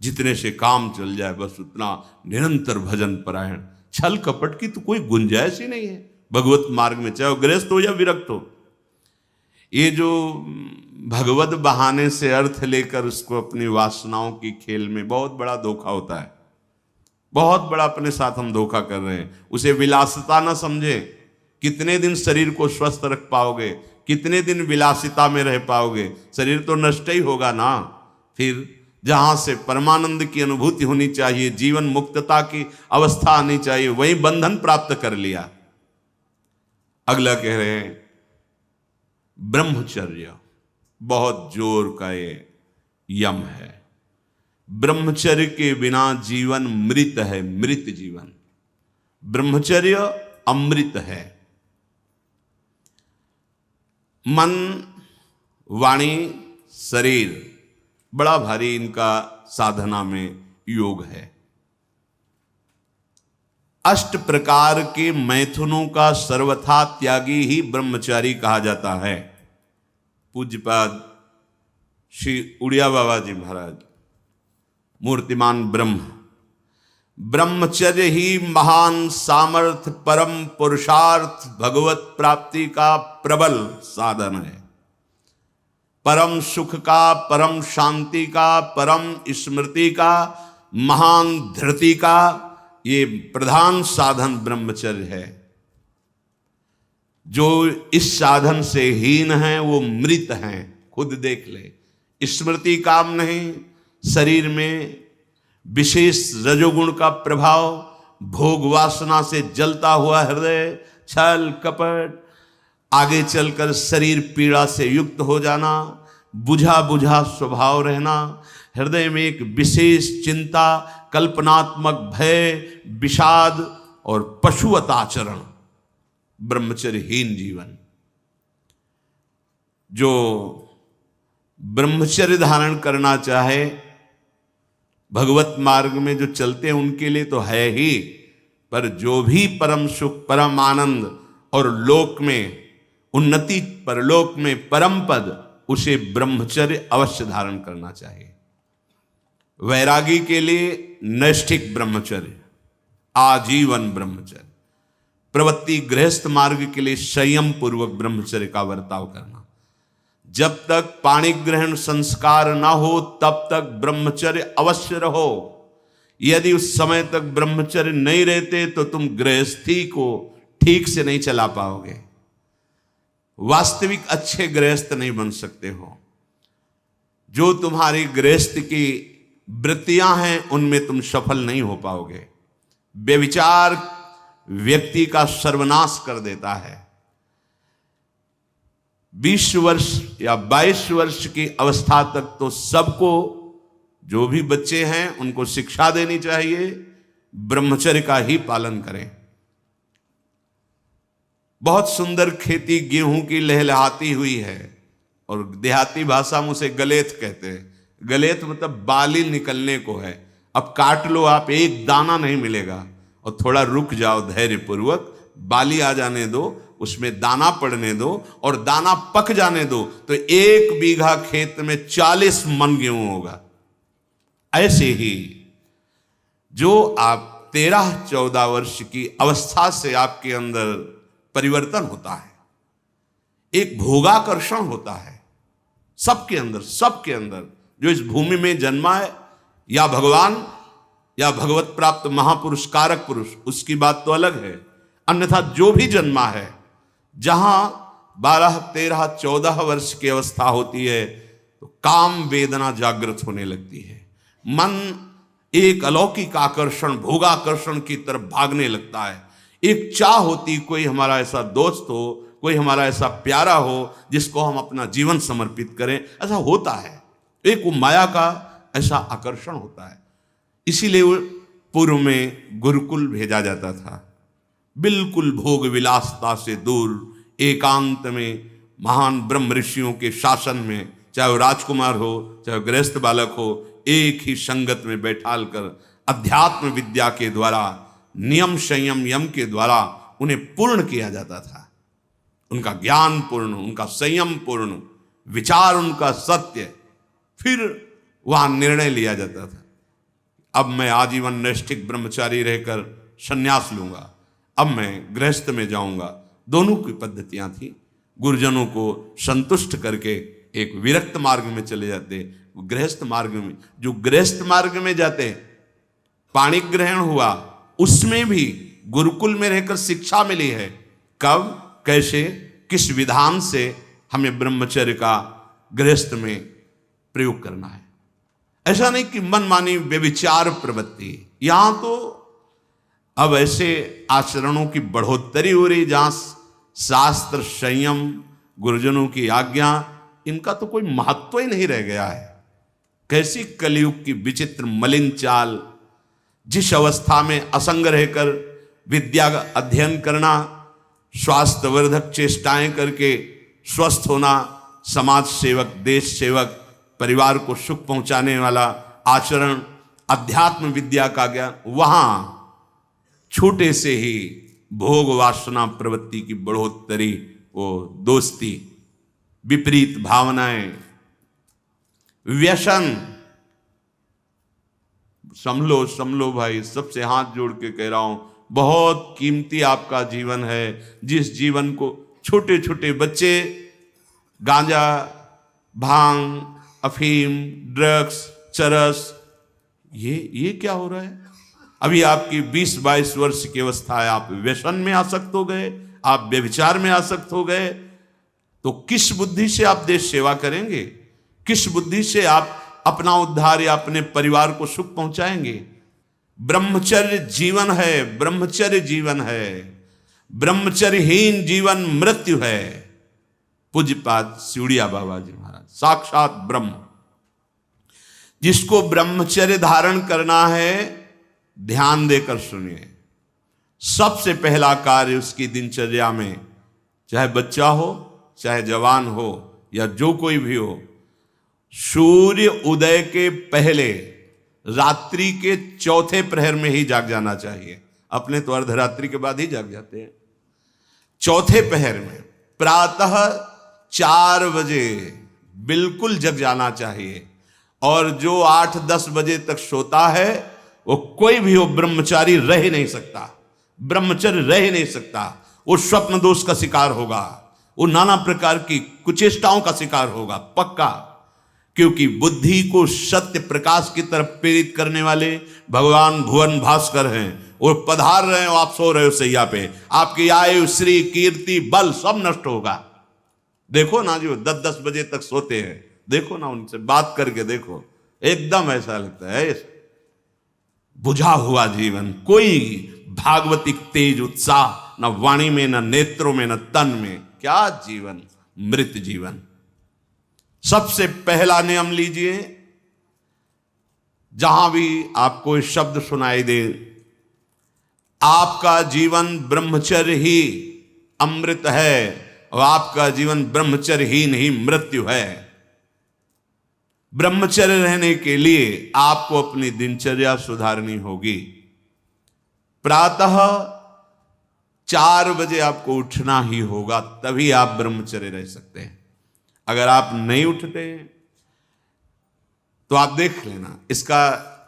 जितने से काम चल जाए, बस उतना निरंतर भजन परायण। छल कपट की तो कोई गुंजाइश ही नहीं है भगवत मार्ग में, चाहे वो गृहस्थ हो या विरक्त हो। ये जो भगवत बहाने से अर्थ लेकर उसको अपनी वासनाओं की खेल में, बहुत बड़ा धोखा होता है। बहुत बड़ा अपने साथ हम धोखा कर रहे हैं। उसे विलासिता ना समझे। कितने दिन शरीर को स्वस्थ रख पाओगे, कितने दिन विलासिता में रह पाओगे? शरीर तो नष्ट ही होगा ना। फिर जहां से परमानंद की अनुभूति होनी चाहिए, जीवन मुक्तता की अवस्था आनी चाहिए, वही बंधन प्राप्त कर लिया। अगला कह रहे हैं ब्रह्मचर्य, बहुत जोर का ये यम है। ब्रह्मचर्य के बिना जीवन मृत है, मृत जीवन। ब्रह्मचर्य अमृत है। मन, वाणी, शरीर, बड़ा भारी इनका साधना में योग है। अष्ट प्रकार के मैथुनों का सर्वथा त्यागी ही ब्रह्मचारी कहा जाता है। पूज्यपाद श्री उड़िया बाबा जी महाराज, मूर्तिमान ब्रह्म, ब्रह्मचर्य ही महान सामर्थ्य, परम पुरुषार्थ, भगवत प्राप्ति का प्रबल साधन है। परम सुख का, परम शांति का, परम स्मृति का, महान धृति का ये प्रधान साधन ब्रह्मचर्य है। जो इस साधन से हीन है वो मृत हैं, खुद देख ले। स्मृति काम नहीं, शरीर में विशेष रजोगुण का प्रभाव, भोग वासना से जलता हुआ हृदय, छल कपट, आगे चलकर शरीर पीड़ा से युक्त हो जाना, बुझा बुझा स्वभाव रहना, हृदय में एक विशेष चिंता, कल्पनात्मक भय, विषाद और पशुवत आचरण, ब्रह्मचर्यहीन जीवन। जो ब्रह्मचर्य धारण करना चाहे, भगवत मार्ग में जो चलते हैं उनके लिए तो है ही, पर जो भी परम सुख, परम आनंद और लोक में उन्नति, परलोक में परम पद, उसे ब्रह्मचर्य अवश्य धारण करना चाहिए। वैरागी के लिए नैष्ठिक ब्रह्मचर्य, आजीवन ब्रह्मचर्य। प्रवृत्ति गृहस्थ मार्ग के लिए संयम पूर्वक ब्रह्मचर्य का बर्ताव करना। जब तक पाणी ग्रहण संस्कार ना हो तब तक ब्रह्मचर्य अवश्य रहो। यदि उस समय तक ब्रह्मचर्य नहीं रहते तो तुम गृहस्थी को ठीक से नहीं चला पाओगे, वास्तविक अच्छे गृहस्थ नहीं बन सकते हो। जो तुम्हारी गृहस्थ की वृत्तियां हैं उनमें तुम सफल नहीं हो पाओगे। व्यभिचार व्यक्ति का सर्वनाश कर देता है। 20 वर्ष या 22 वर्ष की अवस्था तक तो सबको, जो भी बच्चे हैं उनको शिक्षा देनी चाहिए, ब्रह्मचर्य का ही पालन करें। बहुत सुंदर खेती गेहूं की लहलहाती हुई है, और देहाती भाषा में उसे गलेथ कहते हैं। गलेथ मतलब बाली निकलने को है। अब काट लो आप, एक दाना नहीं मिलेगा, और थोड़ा रुक जाओ धैर्य पूर्वक, बाली आ जाने दो, उसमें दाना पड़ने दो और दाना पक जाने दो तो 1 बीघा खेत में 40 मन गेहूं होगा। ऐसे ही जो आप 13-14 वर्ष की अवस्था से आपके अंदर परिवर्तन होता है, एक भोगाकर्षण होता है सबके अंदर जो इस भूमि में जन्मा है, या भगवान या भगवत प्राप्त महापुरुष कारक पुरुष, उसकी बात तो अलग है। अन्यथा जो भी जन्मा है, जहां 12, 13, 14 वर्ष की अवस्था होती है तो काम वेदना जागृत होने लगती है। मन एक अलौकिक आकर्षण, भोगाकर्षण की तरफ भागने लगता है। एक चाह होती, कोई हमारा ऐसा दोस्त हो, कोई हमारा ऐसा प्यारा हो जिसको हम अपना जीवन समर्पित करें। ऐसा होता है, एक वो माया का ऐसा आकर्षण होता है। इसीलिए पूर्व में गुरुकुल भेजा जाता था, बिल्कुल भोग विलासता से दूर, एकांत में महान ब्रह्म ऋषियों के शासन में, चाहे वो राजकुमार हो चाहे गृहस्थ बालक हो, एक ही संगत में बैठाल कर अध्यात्म विद्या के द्वारा, नियम संयम यम के द्वारा उन्हें पूर्ण किया जाता था। उनका ज्ञान पूर्ण, उनका संयम पूर्ण, विचार उनका सत्य, फिर वहां निर्णय लिया जाता था। अब मैं आजीवन नैष्ठिक ब्रह्मचारी रहकर संन्यास लूंगा, अब मैं गृहस्थ में जाऊंगा। दोनों की पद्धतियां थी। गुरुजनों को संतुष्ट करके एक विरक्त मार्ग में चले जाते, गृहस्थ मार्ग में। जो गृहस्थ मार्ग में जाते, पाणी ग्रहण हुआ, उसमें भी गुरुकुल में रहकर शिक्षा मिली है। कब, कैसे, किस विधान से हमें ब्रह्मचर्य का गृहस्थ में प्रयोग करना है। ऐसा नहीं कि मनमानी व्यभिचार प्रवृत्ति। यहां तो अब ऐसे आचरणों की बढ़ोतरी हो रही जहां शास्त्र, संयम, गुरुजनों की आज्ञा, इनका तो कोई महत्व ही नहीं रह गया है। कैसी कलयुग की विचित्र मलिन चाल। जिस अवस्था में असंग रहकर विद्या का अध्ययन करना, स्वास्थ्यवर्धक चेष्टाएं करके स्वस्थ होना, समाज सेवक, देश सेवक, परिवार को सुख पहुंचाने वाला आचरण, अध्यात्म विद्या का ज्ञान, वहां छोटे से ही भोग वासना प्रवृत्ति की बढ़ोतरी, वो दोस्ती, विपरीत भावनाएं, व्यसन। समलो भाई, सबसे हाथ जोड़ के कह रहा हूं, बहुत कीमती आपका जीवन है। जिस जीवन को छोटे छोटे बच्चे गांजा, भांग, अफीम, ड्रग्स, चरस, ये क्या हो रहा है? अभी आपकी 20-22 वर्ष की अवस्था है, आप व्यसन में आसक्त हो गए, आप व्यभिचार में आसक्त हो गए, तो किस बुद्धि से आप देश सेवा करेंगे? किस बुद्धि से आप अपना उद्धार या अपने परिवार को सुख पहुंचाएंगे? ब्रह्मचर्य जीवन है, ब्रह्मचर्य जीवन है। ब्रह्मचर्यहीन जीवन मृत्यु है। पूज्यपाद सिउड़िया बाबा जी महाराज, साक्षात ब्रह्म। जिसको ब्रह्मचर्य धारण करना है, ध्यान देकर सुनिए। सबसे पहला कार्य उसकी दिनचर्या में, चाहे बच्चा हो, चाहे जवान हो, या जो कोई भी हो, सूर्य उदय के पहले रात्रि के चौथे प्रहर में ही जाग जाना चाहिए। अपने तो अर्धरात्रि के बाद ही जाग जाते हैं। चौथे प्रहर में प्रातः 4 बजे बिल्कुल जग जाना चाहिए। और जो 8-10 बजे तक सोता है, वो कोई भी हो, ब्रह्मचारी रह ही नहीं सकता, ब्रह्मचर्य रह ही नहीं सकता। वो स्वप्न दोष का शिकार होगा, वो नाना प्रकार की कुचेष्टाओं का शिकार होगा, पक्का। क्योंकि बुद्धि को सत्य प्रकाश की तरफ प्रेरित करने वाले भगवान भुवन भास्कर हैं। वो पधार रहे हो, आप सो रहे हो सैया पे, आपकी आयु, श्री, कीर्ति, बल सब नष्ट होगा। देखो ना, जो 10-10 बजे तक सोते हैं, देखो ना, उनसे बात करके देखो, एकदम ऐसा लगता है बुझा हुआ जीवन, कोई भागवतिक तेज उत्साह न वाणी में, न नेत्रों में, न तन में। क्या जीवन, मृत जीवन। सबसे पहला नियम लीजिए, जहां भी आपको शब्द सुनाई दे, आपका जीवन ब्रह्मचर्य ही अमृत है और आपका जीवन ब्रह्मचर्य ही नहीं मृत्यु है। ब्रह्मचर्य रहने के लिए आपको अपनी दिनचर्या सुधारनी होगी। प्रातः 4 बजे आपको उठना ही होगा, तभी आप ब्रह्मचर्य रह सकते हैं। अगर आप नहीं उठते तो आप देख लेना, इसका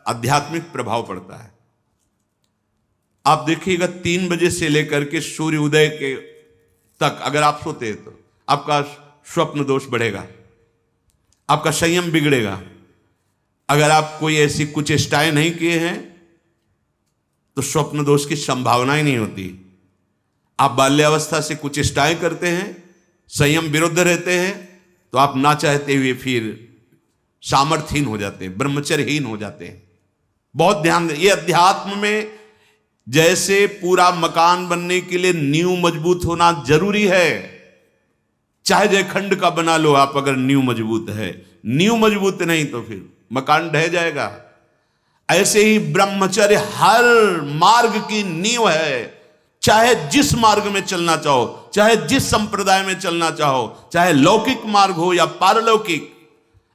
आध्यात्मिक प्रभाव पड़ता है। आप देखिएगा 3 बजे से लेकर के सूर्य उदय के तक अगर आप सोते हैं तो आपका स्वप्न दोष बढ़ेगा, आपका संयम बिगड़ेगा। अगर आप कोई ऐसी कुचेष्टाएं नहीं किए हैं तो स्वप्न दोष की संभावना ही नहीं होती। आप बाल्यावस्था से कुचेष्टाएं करते हैं, संयम विरुद्ध रहते हैं, तो आप ना चाहते हुए फिर सामर्थ्यहीन हो जाते हैं, ब्रह्मचर्यहीन हो जाते हैं। बहुत ध्यान दें, ये अध्यात्म में जैसे पूरा मकान बनने के लिए नींव मजबूत होना जरूरी है, चाहे जयखंड का बना लो आप, अगर नींव मजबूत है, नींव मजबूत नहीं तो फिर मकान ढह जाएगा। ऐसे ही ब्रह्मचर्य हर मार्ग की नींव है। चाहे जिस मार्ग में चलना चाहो, चाहे जिस संप्रदाय में चलना चाहो, चाहे लौकिक मार्ग हो या पारलौकिक,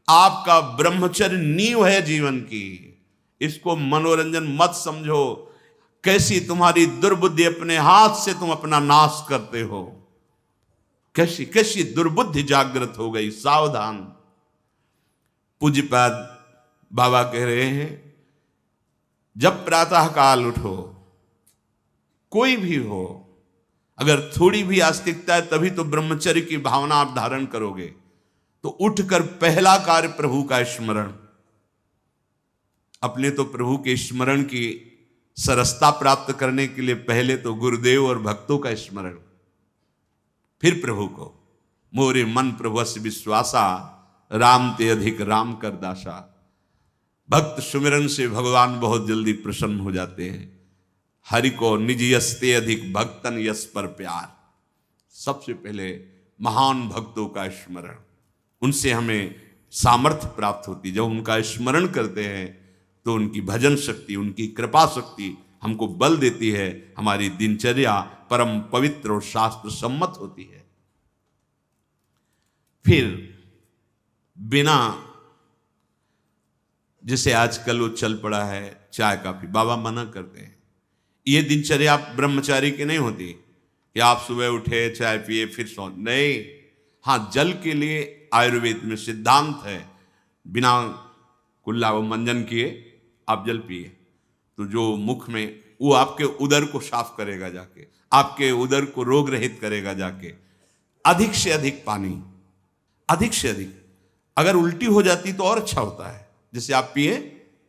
आपका ब्रह्मचर्य नींव है जीवन की। इसको मनोरंजन मत समझो, कैसी तुम्हारी दुर्बुद्धि, अपने हाथ से तुम अपना नाश करते हो। कैसी कैसी दुर्बुद्धि जागृत हो गई, सावधान। पूज्यपाद बाबा कह रहे हैं, जब प्रातः काल उठो, कोई भी हो, अगर थोड़ी भी आस्तिकता है तभी तो ब्रह्मचर्य की भावना आप धारण करोगे। तो उठकर पहला कार्य प्रभु का स्मरण। अपने तो प्रभु के स्मरण की सरसता प्राप्त करने के लिए पहले तो गुरुदेव और भक्तों का स्मरण, फिर प्रभु को। मोरे मन प्रभुस्य विश्वासा, राम ते अधिक राम कर दासा। भक्त सुमिरन से भगवान बहुत जल्दी प्रसन्न हो जाते हैं। हरि को निज यस्ते अधिक भक्तन यस पर प्यार। सबसे पहले महान भक्तों का स्मरण, उनसे हमें सामर्थ्य प्राप्त होती। जब उनका स्मरण करते हैं तो उनकी भजन शक्ति, उनकी कृपा शक्ति हमको बल देती है। हमारी दिनचर्या परम पवित्र और शास्त्र सम्मत होती है। फिर बिना, जैसे आजकल वो चल पड़ा है चाय काफी, बाबा मना करते हैं। ये दिनचर्या आप ब्रह्मचारी की नहीं होती कि आप सुबह उठे, चाय पिए, फिर सो, नहीं। हाँ, जल के लिए आयुर्वेद में सिद्धांत है, बिना कुल्ला व मंजन किए आप जल पिए तो जो मुख में, वो आपके उदर को साफ करेगा जाके, आपके उदर को रोग रहित करेगा जाके। अधिक से अधिक पानी, अधिक से अधिक। अगर उल्टी हो जाती तो और अच्छा होता है। जैसे आप पिए,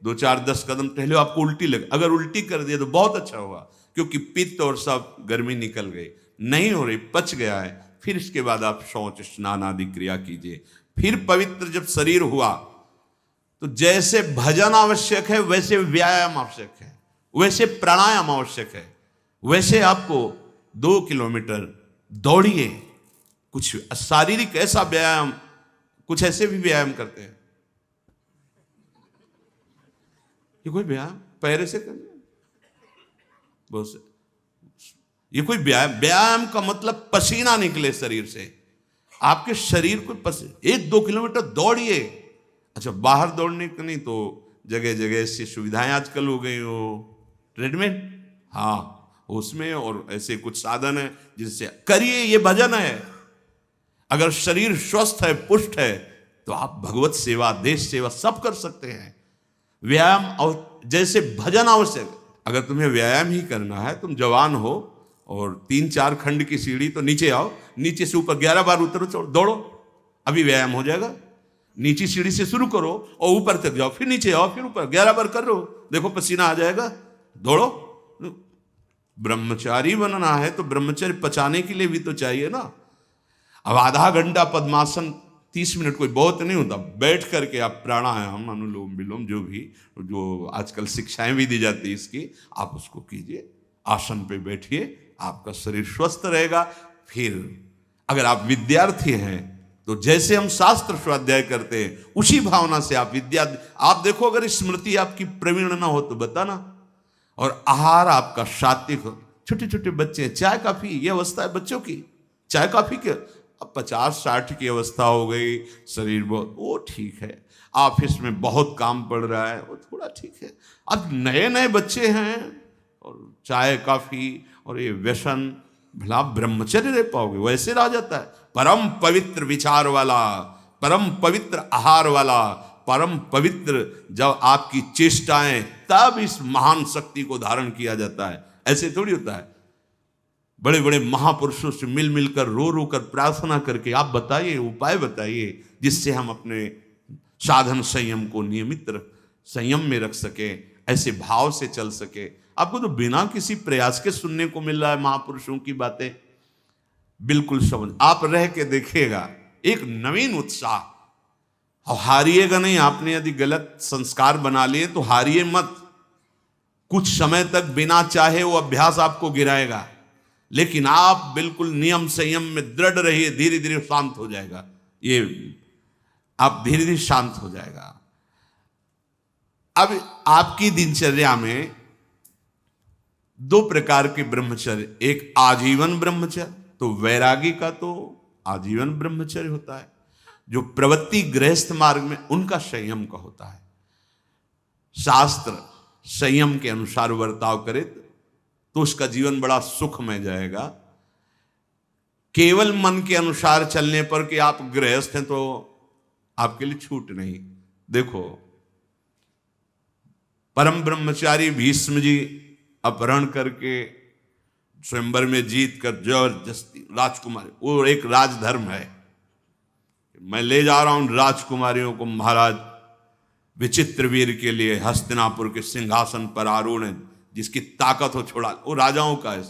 2-4-10 कदम टहले, आपको उल्टी लगे, अगर उल्टी कर दिया तो बहुत अच्छा होगा, क्योंकि पित्त और सब गर्मी निकल गई, नहीं हो रही, पच गया है। फिर इसके बाद आप शौच स्नान आदि क्रिया कीजिए। फिर पवित्र जब शरीर हुआ तो जैसे भजन आवश्यक है वैसे व्यायाम आवश्यक है, वैसे प्राणायाम आवश्यक है। वैसे आपको 2 किलोमीटर दौड़िए, कुछ शारीरिक ऐसा व्यायाम, कुछ ऐसे भी व्यायाम करते हैं। ये कोई व्यायाम पैरे से करना, बहुत से, ये कोई व्यायाम का मतलब पसीना निकले शरीर से, आपके शरीर को 1-2 किलोमीटर दौड़िए। अच्छा, बाहर दौड़ने का नहीं तो जगह जगह से सुविधाएं आजकल हो गई, हो ट्रेडमिल, हाँ उसमें, और ऐसे कुछ साधन है जिससे करिए। ये भजन है। अगर शरीर स्वस्थ है, पुष्ट है, तो आप भगवत सेवा, देश सेवा सब कर सकते हैं। व्यायाम और जैसे भजन आवश्यक। अगर तुम्हें व्यायाम ही करना है, तुम जवान हो और 3-4 खंड की सीढ़ी, तो नीचे आओ, नीचे से ऊपर 11 बार उतरो, दौड़ो, अभी व्यायाम हो जाएगा। नीचे सीढ़ी से शुरू करो और ऊपर तक जाओ, फिर नीचे आओ, फिर ऊपर 11 बार कर लो, देखो पसीना आ जाएगा, दौड़ो। ब्रह्मचारी बनना है तो ब्रह्मचर्य पचाने के लिए भी तो चाहिए ना। अब आधा घंटा पद्मासन, 30 मिनट कोई बहुत नहीं होता। बैठ करके आप प्राणायाम, अनुलोम विलोम, जो आजकल शिक्षाएं भी दी जाती है इसकी, आप उसको कीजिए। आसन पे बैठिए, आपका शरीर स्वस्थ रहेगा। फिर अगर आप विद्यार्थी हैं तो जैसे हम शास्त्र स्वाध्याय करते हैं उसी भावना से आप आप देखो, अगर स्मृति आपकी प्रवीण ना हो तो बताना, और आहार आपका सात्विक हो। छोटे छोटे बच्चे, चाय काफी, ये अवस्था है बच्चों की, चाय काफी के। अब 50-60 की अवस्था हो गई, शरीर बहुत, वो ठीक है। ऑफिस में बहुत काम पड़ रहा है, वो थोड़ा ठीक है। अब नए नए बच्चे हैं और चाय काफी और ये व्यसन, भला आप ब्रह्मचर्य रह पाओगे? वैसे रह जाता है। परम पवित्र विचार वाला, परम पवित्र आहार वाला, परम पवित्र जब आपकी चेष्टाएं, तब इस महान शक्ति को धारण किया जाता है। ऐसे थोड़ी होता है। बड़े बड़े महापुरुषों से मिल मिलकर रो रो कर प्रार्थना करके आप बताइए, उपाय बताइए जिससे हम अपने साधन संयम को नियमित संयम में रख सके, ऐसे भाव से चल सके। आपको तो बिना किसी प्रयास के सुनने को मिल रहा है महापुरुषों की बातें। बिल्कुल समझ, आप रह के देखिएगा, एक नवीन उत्साह। और हारिएगा नहीं। आपने यदि गलत संस्कार बना लिए तो हारिए मत। कुछ समय तक बिना चाहे वो अभ्यास आपको गिराएगा, लेकिन आप बिल्कुल नियम संयम में दृढ़ रहिए, धीरे धीरे शांत हो जाएगा। ये आप धीरे धीरे शांत हो जाएगा। अब आपकी दिनचर्या में दो प्रकार के ब्रह्मचर्य, एक आजीवन ब्रह्मचर्य, तो वैरागी का तो आजीवन ब्रह्मचर्य होता है। जो प्रवृत्ति गृहस्थ मार्ग में, उनका संयम का होता है। शास्त्र संयम के अनुसार बर्ताव करे तो उसका जीवन बड़ा सुखमय जाएगा। केवल मन के अनुसार चलने पर कि आप गृहस्थ हैं तो आपके लिए छूट नहीं। देखो, परम ब्रह्मचारी भीष्म जी अपहरण करके स्वयंवर में जीत कर जबरदस्ती राजकुमारी, वो एक राजधर्म है, मैं ले जा रहा हूं राजकुमारियों को महाराज विचित्रवीर के लिए हस्तिनापुर के सिंहासन पर आरूढ़, जिसकी ताकत हो छोड़ा, वो राजाओं का है।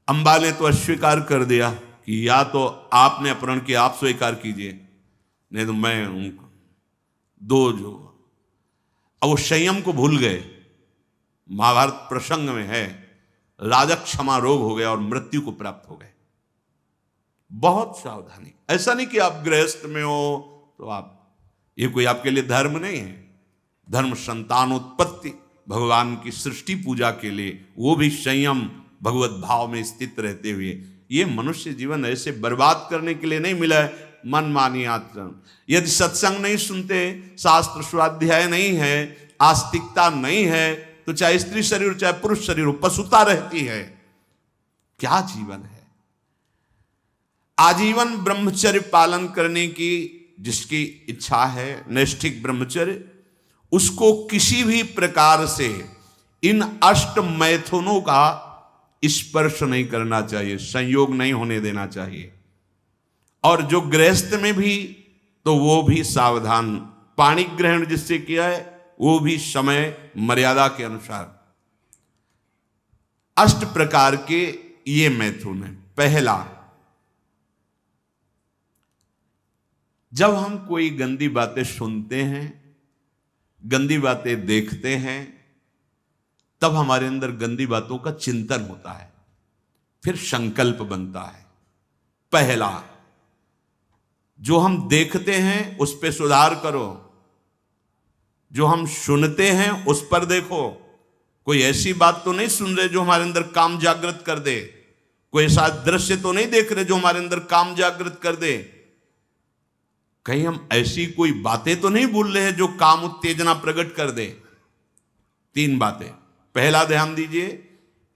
अंबा ने तो अस्वीकार कर दिया कि या तो आपने अपहरण किया, आप स्वीकार कीजिए, नहीं तो मैं उनको दो जो। अब वो संयम को भूल गए। महाभारत प्रसंग में है, राजा क्षमा रोग हो गया और मृत्यु को प्राप्त हो गए। बहुत सावधानी। ऐसा नहीं कि आप गृहस्थ में हो तो आप, ये कोई आपके लिए धर्म नहीं है। धर्म संतानोत्पत्ति, भगवान की सृष्टि पूजा के लिए, वो भी संयम भगवत भाव में स्थित रहते हुए। ये मनुष्य जीवन ऐसे बर्बाद करने के लिए नहीं मिला है मनमानी आचरण। यदि सत्संग नहीं सुनते, शास्त्र स्वाध्याय नहीं है, आस्तिकता नहीं है, तो चाहे स्त्री शरीर चाहे पुरुष शरीर हो, पशुता रहती है। क्या जीवन है? आजीवन ब्रह्मचर्य पालन करने की जिसकी इच्छा है, नैष्ठिक ब्रह्मचर्य, उसको किसी भी प्रकार से इन अष्ट मैथुनों का स्पर्श नहीं करना चाहिए, संयोग नहीं होने देना चाहिए। और जो गृहस्थ में भी, तो वो भी सावधान। पाणी ग्रहण जिससे किया है वो भी समय मर्यादा के अनुसार। अष्ट प्रकार के ये मैथुन है। पहला, जब हम कोई गंदी बातें सुनते हैं, गंदी बातें देखते हैं, तब हमारे अंदर गंदी बातों का चिंतन होता है, फिर संकल्प बनता है। पहला, जो हम देखते हैं उस पर सुधार करो, जो हम सुनते हैं उस पर देखो। कोई ऐसी बात तो नहीं सुन रहे जो हमारे अंदर काम जागृत कर दे, कोई ऐसा दृश्य तो नहीं देख रहे जो हमारे अंदर काम जागृत कर दे, कहीं हम ऐसी कोई बातें तो नहीं बोल रहे हैं जो काम उत्तेजना प्रकट कर दे। तीन बातें। पहला, ध्यान दीजिए,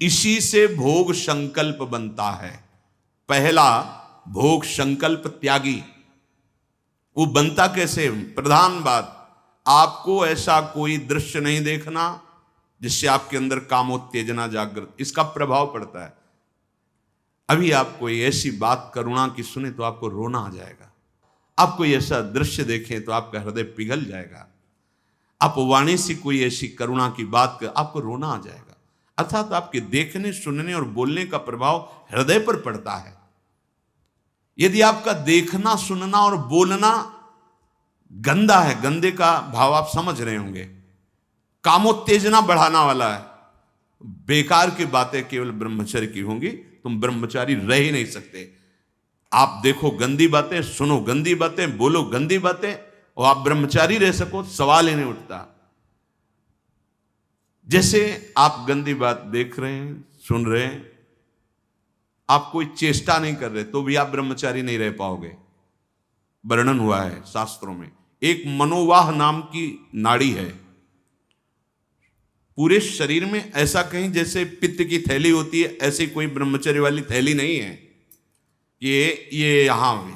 इसी से भोग संकल्प बनता है। पहला, भोग संकल्प त्यागी। वो बनता कैसे? प्रधान बात, आपको ऐसा कोई दृश्य नहीं देखना जिससे आपके अंदर कामोत्तेजना जागृत, इसका प्रभाव पड़ता है। अभी आप कोई ऐसी बात करुणा की सुने तो आपको रोना आ जाएगा। आप कोई ऐसा दृश्य देखें तो आपका हृदय पिघल जाएगा। आप वाणी से कोई ऐसी करुणा की बात कर, आपको रोना आ जाएगा। अर्थात आपके देखने, सुनने और बोलने का प्रभाव हृदय पर पड़ता है। यदि आपका देखना, सुनना और बोलना गंदा है, गंदे का भाव आप समझ रहे होंगे, कामोत्तेजना बढ़ाना वाला है, बेकार की बातें केवल ब्रह्मचर्य की होंगी, तुम ब्रह्मचारी रह ही नहीं सकते। आप देखो गंदी बातें, सुनो गंदी बातें, बोलो गंदी बातें, और आप ब्रह्मचारी रह सको, सवाल ही नहीं उठता। जैसे आप गंदी बात देख रहे हैं, सुन रहे हैं, आप कोई चेष्टा नहीं कर रहे, तो भी आप ब्रह्मचारी नहीं रह पाओगे। वर्णन हुआ है शास्त्रों में। एक मनोवाह नाम की नाड़ी है, पूरे शरीर में ऐसा कहीं जैसे पित्त की थैली होती है, ऐसी कोई ब्रह्मचर्य वाली थैली नहीं है। ये यहां में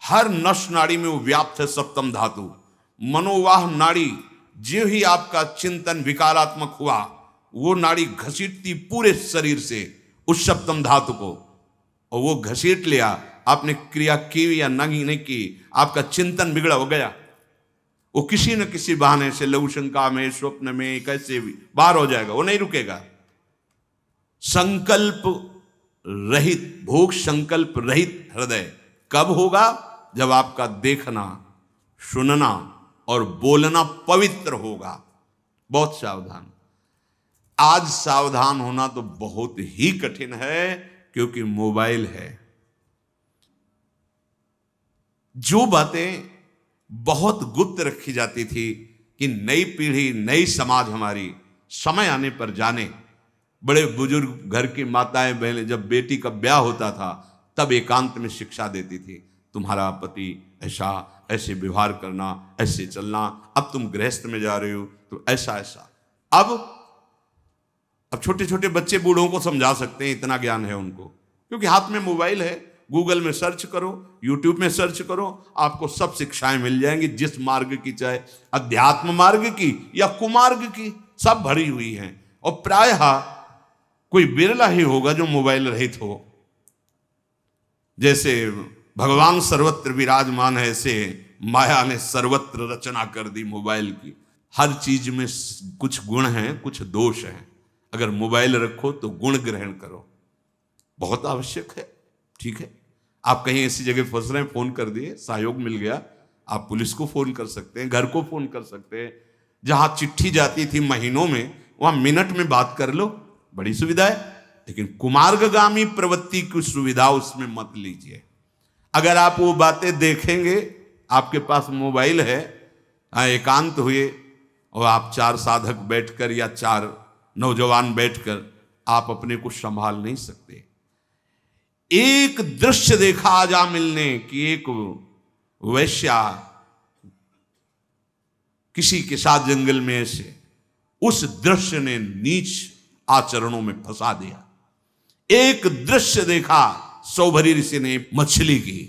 हर नस नाड़ी में वो व्याप्त है सप्तम धातु। मनोवाह नाड़ी जो ही आपका चिंतन विकारात्मक हुआ, वो नाड़ी घसीटती पूरे शरीर से उस सप्तम धातु को, और वो घसीट लिया। आपने क्रिया की या नहीं की, आपका चिंतन बिगड़ा हो गया, वो किसी न किसी बहाने से लघु शंका में, स्वप्न में, कैसे भी बाहर हो जाएगा, वो नहीं रुकेगा। संकल्प रहित, भोग संकल्प रहित हृदय कब होगा? जब आपका देखना, सुनना और बोलना पवित्र होगा। बहुत सावधान। आज सावधान होना तो बहुत ही कठिन है, क्योंकि मोबाइल है। जो बातें बहुत गुप्त रखी जाती थी कि नई पीढ़ी, नई समाज हमारी समय आने पर जाने। बड़े बुजुर्ग घर की माताएं बहनें जब बेटी का ब्याह होता था तब एकांत में शिक्षा देती थी, तुम्हारा पति ऐसे व्यवहार करना, ऐसे चलना, अब तुम गृहस्थ में जा रहे हो तो ऐसा ऐसा। अब छोटे छोटे बच्चे बूढ़ों को समझा सकते हैं, इतना ज्ञान है उनको, क्योंकि हाथ में मोबाइल है। गूगल में सर्च करो, यूट्यूब में सर्च करो, आपको सब शिक्षाएं मिल जाएंगी, जिस मार्ग की, चाहे अध्यात्म मार्ग की या कुमार्ग की, सब भरी हुई हैं। और प्रायः कोई बिरला ही होगा जो मोबाइल रहित हो। जैसे भगवान सर्वत्र विराजमान है, ऐसे माया ने सर्वत्र रचना कर दी मोबाइल की। हर चीज में कुछ गुण हैं, कुछ दोष हैं। अगर मोबाइल रखो तो गुण ग्रहण करो, बहुत आवश्यक है। ठीक है, आप कहीं ऐसी जगह फंस रहे हैं, फोन कर दिए, सहयोग मिल गया, आप पुलिस को फोन कर सकते हैं, घर को फोन कर सकते हैं। जहां चिट्ठी जाती थी महीनों में, वहां मिनट में बात कर लो, बड़ी सुविधा है। लेकिन कुमार्गगामी प्रवृत्ति की सुविधा उसमें मत लीजिए। अगर आप वो बातें देखेंगे, आपके पास मोबाइल है, एकांत हुए और आप 4 साधक बैठकर या 4 नौजवान बैठकर आप अपने को संभाल नहीं सकते। एक दृश्य देखा आजा मिलने की, एक वैश्या किसी के साथ जंगल में ऐसे, उस दृश्य ने नीच आचरणों में फंसा दिया। एक दृश्य देखा, सौभरी ऋषि ने मछली की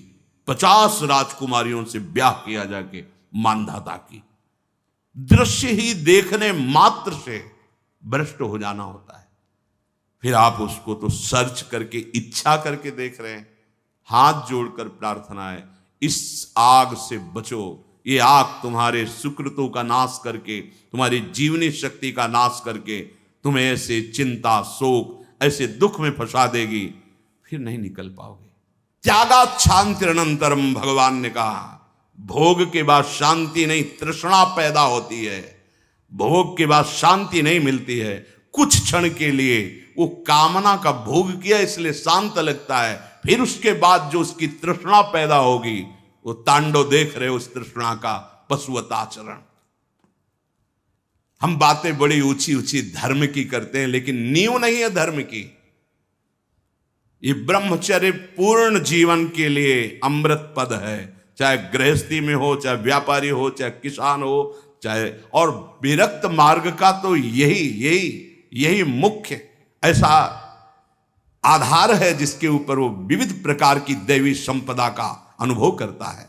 50 राजकुमारियों से ब्याह किया जाके मानधाता की। दृश्य ही देखने मात्र से भ्रष्ट हो जाना होता है। फिर आप उसको तो सर्च करके, इच्छा करके देख रहे हैं। हाथ जोड़कर प्रार्थना है, इस आग से बचो। ये आग तुम्हारे सुकृतों का नाश करके, तुम्हारी जीवनी शक्ति का नाश करके तुम्हें ऐसे चिंता, शोक, ऐसे दुख में फंसा देगी, फिर नहीं निकल पाओगे। त्यागात् शान्तिरनन्तरम, भगवान ने कहा, भोग के बाद शांति नहीं, तृष्णा पैदा होती है। भोग के बाद शांति नहीं मिलती है। कुछ क्षण के लिए वो कामना का भोग किया इसलिए शांत लगता है, फिर उसके बाद जो उसकी तृष्णा पैदा होगी, वो तांडव देख रहे हो उस तृष्णा का, पशुवत आचरण। हम बातें बड़ी ऊंची ऊंची धर्म की करते हैं, लेकिन नींव नहीं है धर्म की। ये ब्रह्मचर्य पूर्ण जीवन के लिए अमृत पद है। चाहे गृहस्थी में हो, चाहे व्यापारी हो, चाहे किसान हो, चाहे, और विरक्त मार्ग का तो यही मुख्य ऐसा आधार है जिसके ऊपर वो विविध प्रकार की दैवी संपदा का अनुभव करता है।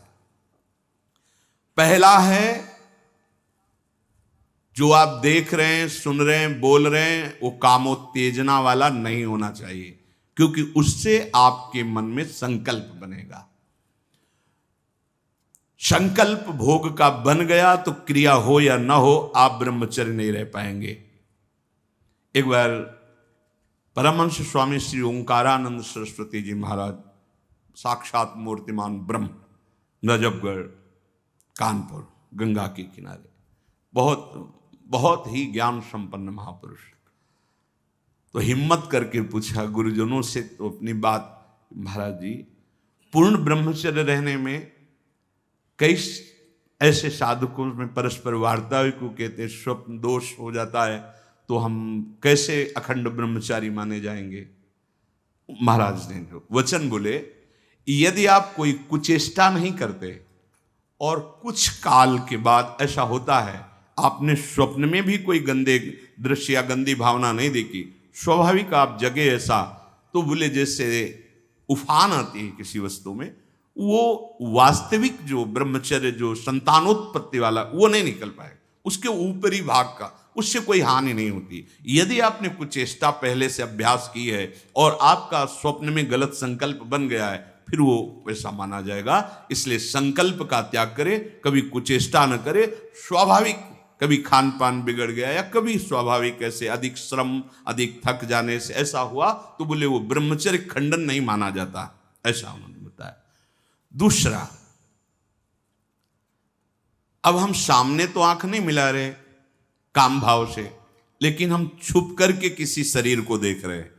पहला है, जो आप देख रहे हैं, सुन रहे हैं, बोल रहे हैं, वो कामोत्तेजना वाला नहीं होना चाहिए, क्योंकि उससे आपके मन में संकल्प बनेगा। संकल्प भोग का बन गया तो क्रिया हो या ना हो, आप ब्रह्मचर्य नहीं रह पाएंगे। एक बार परमहंस स्वामी श्री ओंकारानंद सरस्वती जी महाराज, साक्षात मूर्तिमान ब्रह्म, नजफगढ़, कानपुर, गंगा के किनारे, बहुत ही ज्ञान संपन्न महापुरुष, तो हिम्मत करके पूछा गुरुजनों से तो अपनी बात, महाराज जी पूर्ण ब्रह्मचर्य रहने में कई ऐसे साधकों में परस्पर वार्ता को कहते हैं स्वप्न दोष हो जाता है, तो हम कैसे अखंड ब्रह्मचारी माने जाएंगे। महाराज ने जो वचन बोले, यदि आप कोई कुचेष्टा नहीं करते और कुछ काल के बाद ऐसा होता है, आपने स्वप्न में भी कोई गंदे दृश्य या गंदी भावना नहीं देखी, स्वाभाविक आप जगे ऐसा, तो बोले जैसे उफान आती है किसी वस्तु में, वो वास्तविक जो ब्रह्मचर्य जो संतानोत्पत्ति वाला वो नहीं निकल पाएगा, उसके ऊपरी भाग का, उससे कोई हानि नहीं होती। यदि आपने कुछ चेष्टा पहले से अभ्यास की है और आपका स्वप्न में गलत संकल्प बन गया है, फिर वो वैसा माना जाएगा। इसलिए संकल्प का त्याग करे, कभी कुचेष्टा न करे। स्वाभाविक कभी खान पान बिगड़ गया या कभी स्वाभाविक ऐसे अधिक श्रम अधिक थक जाने से ऐसा हुआ, तो बोले वो ब्रह्मचर्य खंडन नहीं माना जाता, ऐसा उन्होंने बताया। दूसरा, अब हम सामने तो आंख नहीं मिला रहे काम भाव से, लेकिन हम छुप करके किसी शरीर को देख रहे हैं।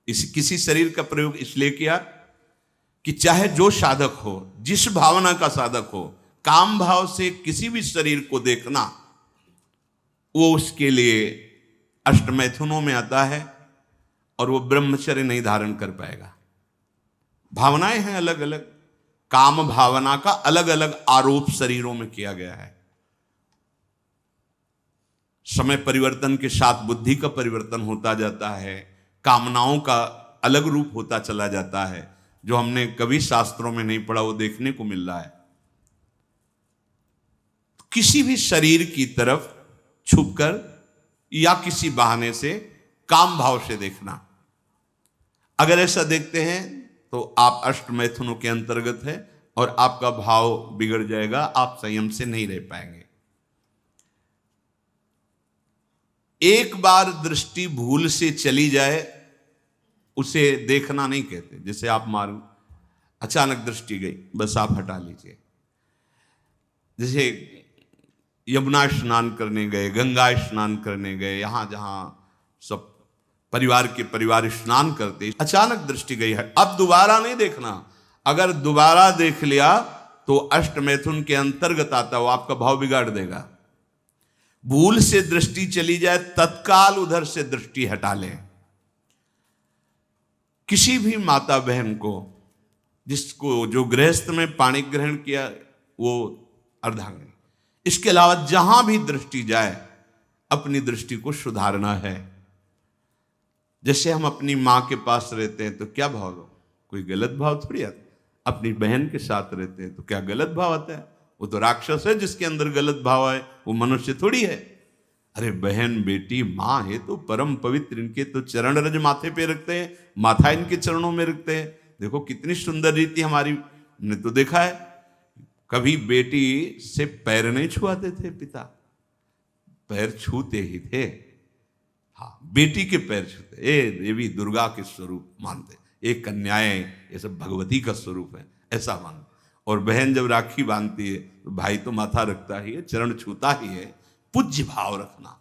किसी शरीर का प्रयोग इसलिए किया कि चाहे जो साधक हो, जिस भावना का साधक हो, काम भाव से किसी भी शरीर को देखना, वो उसके लिए अष्टमैथुनों में आता है और वो ब्रह्मचर्य नहीं धारण कर पाएगा। भावनाएं हैं अलग अलग, काम भावना का अलग अलग आरोप शरीरों में किया गया है। समय परिवर्तन के साथ बुद्धि का परिवर्तन होता जाता है, कामनाओं का अलग रूप होता चला जाता है, जो हमने कभी शास्त्रों में नहीं पढ़ा वो देखने को मिल रहा है। किसी भी शरीर की तरफ छुपकर या किसी बहाने से काम भाव से देखना, अगर ऐसा देखते हैं तो आप अष्टमैथुनों के अंतर्गत है और आपका भाव बिगड़ जाएगा, आप संयम से नहीं रह पाएंगे। एक बार दृष्टि भूल से चली जाए उसे देखना नहीं कहते। जैसे आप मारो, अचानक दृष्टि गई, बस आप हटा लीजिए। जैसे यमुना स्नान करने गए, गंगा स्नान करने गए, यहां जहां सब परिवार स्नान करते, अचानक दृष्टि गई है, अब दोबारा नहीं देखना। अगर दोबारा देख लिया तो अष्टमैथुन के अंतर्गत आता, वो आपका भाव बिगाड़ देगा। भूल से दृष्टि चली जाए, तत्काल उधर से दृष्टि हटा लें। किसी भी माता बहन को, जिसको जो गृहस्थ में पाणी ग्रहण किया वो अर्धांगिनी, इसके अलावा जहां भी दृष्टि जाए अपनी दृष्टि को सुधारना है। जैसे हम अपनी मां के पास रहते हैं तो क्या भाव हो, कोई गलत भाव थोड़ी आता। अपनी बहन के साथ रहते हैं तो क्या गलत भाव आता है? वो तो राक्षस है जिसके अंदर गलत भाव है, वो मनुष्य थोड़ी है। अरे बहन बेटी माँ है तो परम पवित्र, इनके तो चरण रज माथे पे रखते हैं, माथा इनके चरणों में रखते हैं। देखो कितनी सुंदर रीति हमारी, हमने तो देखा है। कभी बेटी से पैर नहीं छुआते थे पिता, पैर छूते ही थे। हाँ, बेटी के पैर छूते, ये देवी दुर्गा के स्वरूप मानते, एक कन्याएं ये सब भगवती का स्वरूप है, ऐसा मानते। और बहन जब राखी बांधती है तो भाई तो माथा रखता ही है, चरण छूता ही है, पूज्य भाव रखना।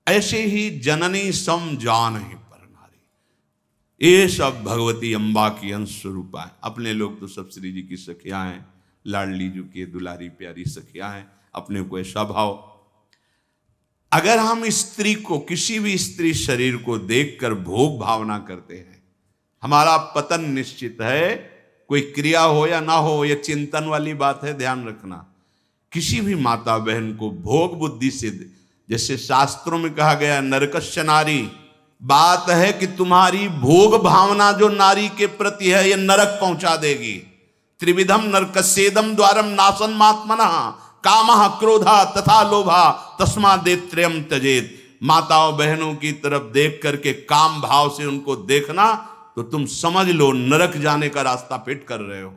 ऐसे ही जननी सम जान ही पर नारी, ये सब भगवती अम्बा की अंश स्वरूपा है। अपने लोग तो सब श्री जी की सखियां हैं, लाडली जी की दुलारी प्यारी सखियां हैं, अपने को ऐसा भाव। अगर हम स्त्री को, किसी भी स्त्री शरीर को देखकर भोग भावना करते हैं, हमारा पतन निश्चित है। कोई क्रिया हो या ना हो, यह चिंतन वाली बात है, ध्यान रखना। किसी भी माता बहन को भोग बुद्धि से, जैसे शास्त्रों में कहा गया नरकस्य नारी, बात है कि तुम्हारी भोग भावना जो नारी के प्रति है यह नरक पहुंचा देगी। त्रिविधम नरकस्येदम द्वारम नासन्मात्मनः कामः क्रोधा तथा लोभा तस्मादेत्रयम् त्यजेत। माताओं बहनों की तरफ देख करके काम भाव से उनको देखना तो तुम समझ लो नरक जाने का रास्ता फिट कर रहे हो।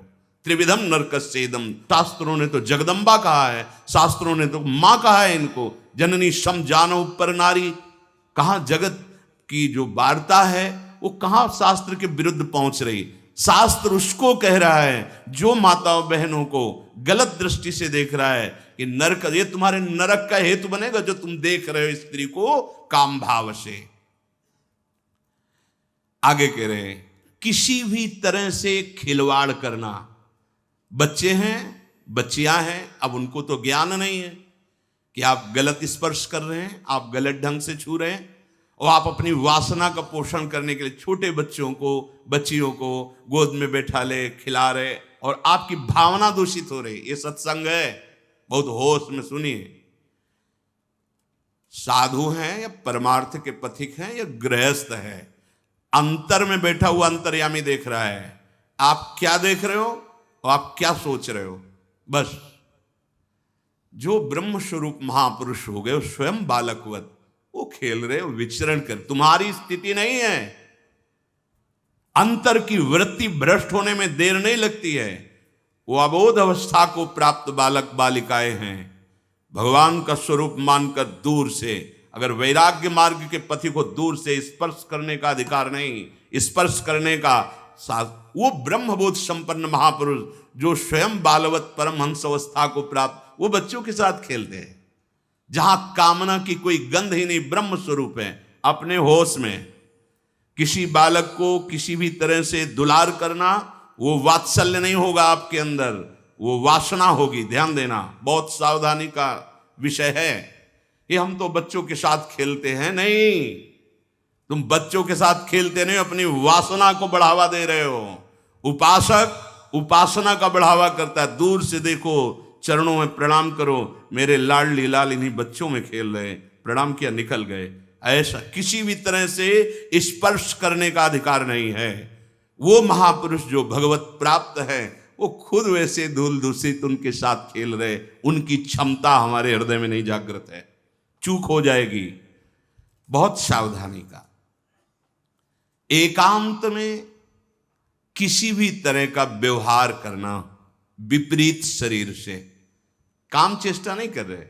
त्रिविधम नरकस्येदम, शास्त्रों ने तो जगदम्बा कहा है, शास्त्रों ने तो मां कहा है इनको। जननी सम जानो पर नारी, कहां जगत की जो वार्ता है वो कहां शास्त्र के विरुद्ध पहुंच रही। शास्त्र उसको कह रहा है जो माताओं बहनों को गलत दृष्टि से देख रहा है कि नरक, ये तुम्हारे नरक का हेतु बनेगा जो तुम देख रहे हो स्त्री को काम भाव से। आगे कह रहे हैं किसी भी तरह से खिलवाड़ करना। बच्चे हैं, बच्चियां हैं, अब उनको तो ज्ञान नहीं है कि आप गलत स्पर्श कर रहे हैं, आप गलत ढंग से छू रहे हैं, और आप अपनी वासना का पोषण करने के लिए छोटे बच्चों को, बच्चियों को गोद में बैठा ले, खिला रहे, और आपकी भावना दूषित हो रही। ये सत्संग है, बहुत होश में सुनिए। साधु हैं या परमार्थ के पथिक हैं या गृहस्थ है, अंतर में बैठा हुआ अंतर्यामी देख रहा है। आप क्या देख रहे हो और आप क्या सोच रहे हो, बस। जो ब्रह्म स्वरूप महापुरुष हो गए, स्वयं बालकवत वो खेल रहे हो, विचरण कर, तुम्हारी स्थिति नहीं है। अंतर की वृत्ति भ्रष्ट होने में देर नहीं लगती है। वो अबोध अवस्था को प्राप्त बालक बालिकाएं हैं। भगवान का स्वरूप मानकर दूर से, अगर वैराग्य मार्ग के पथि को दूर से स्पर्श करने का अधिकार नहीं, स्पर्श करने का वो ब्रह्मबोध संपन्न महापुरुष जो स्वयं बालवत परमहंस अवस्था को प्राप्त, वो बच्चों के साथ खेलते हैं। जहां कामना की कोई गंध ही नहीं, ब्रह्म स्वरूप है, अपने होश में। किसी बालक को किसी भी तरह से दुलार करना, वो वात्सल्य नहीं होगा आपके अंदर, वो वासना होगी। ध्यान देना, बहुत सावधानी का विषय है ये। हम तो बच्चों के साथ खेलते हैं, नहीं, तुम बच्चों के साथ खेलते नहीं, अपनी वासना को बढ़ावा दे रहे हो। उपासक उपासना का बढ़ावा करता है। दूर से देखो, चरणों में प्रणाम करो, मेरे लाडली लाल इन्हीं बच्चों में खेल रहे, प्रणाम किया निकल गए। ऐसा किसी भी तरह से स्पर्श करने का अधिकार नहीं है। वो महापुरुष जो भगवत प्राप्त है, वो खुद वैसे धूल दूषित उनके साथ खेल रहे। उनकी क्षमता हमारे हृदय में नहीं जागृत है, चूक हो जाएगी। बहुत सावधानी का। एकांत में किसी भी तरह का व्यवहार करना विपरीत शरीर से, काम चेष्टा नहीं कर रहे,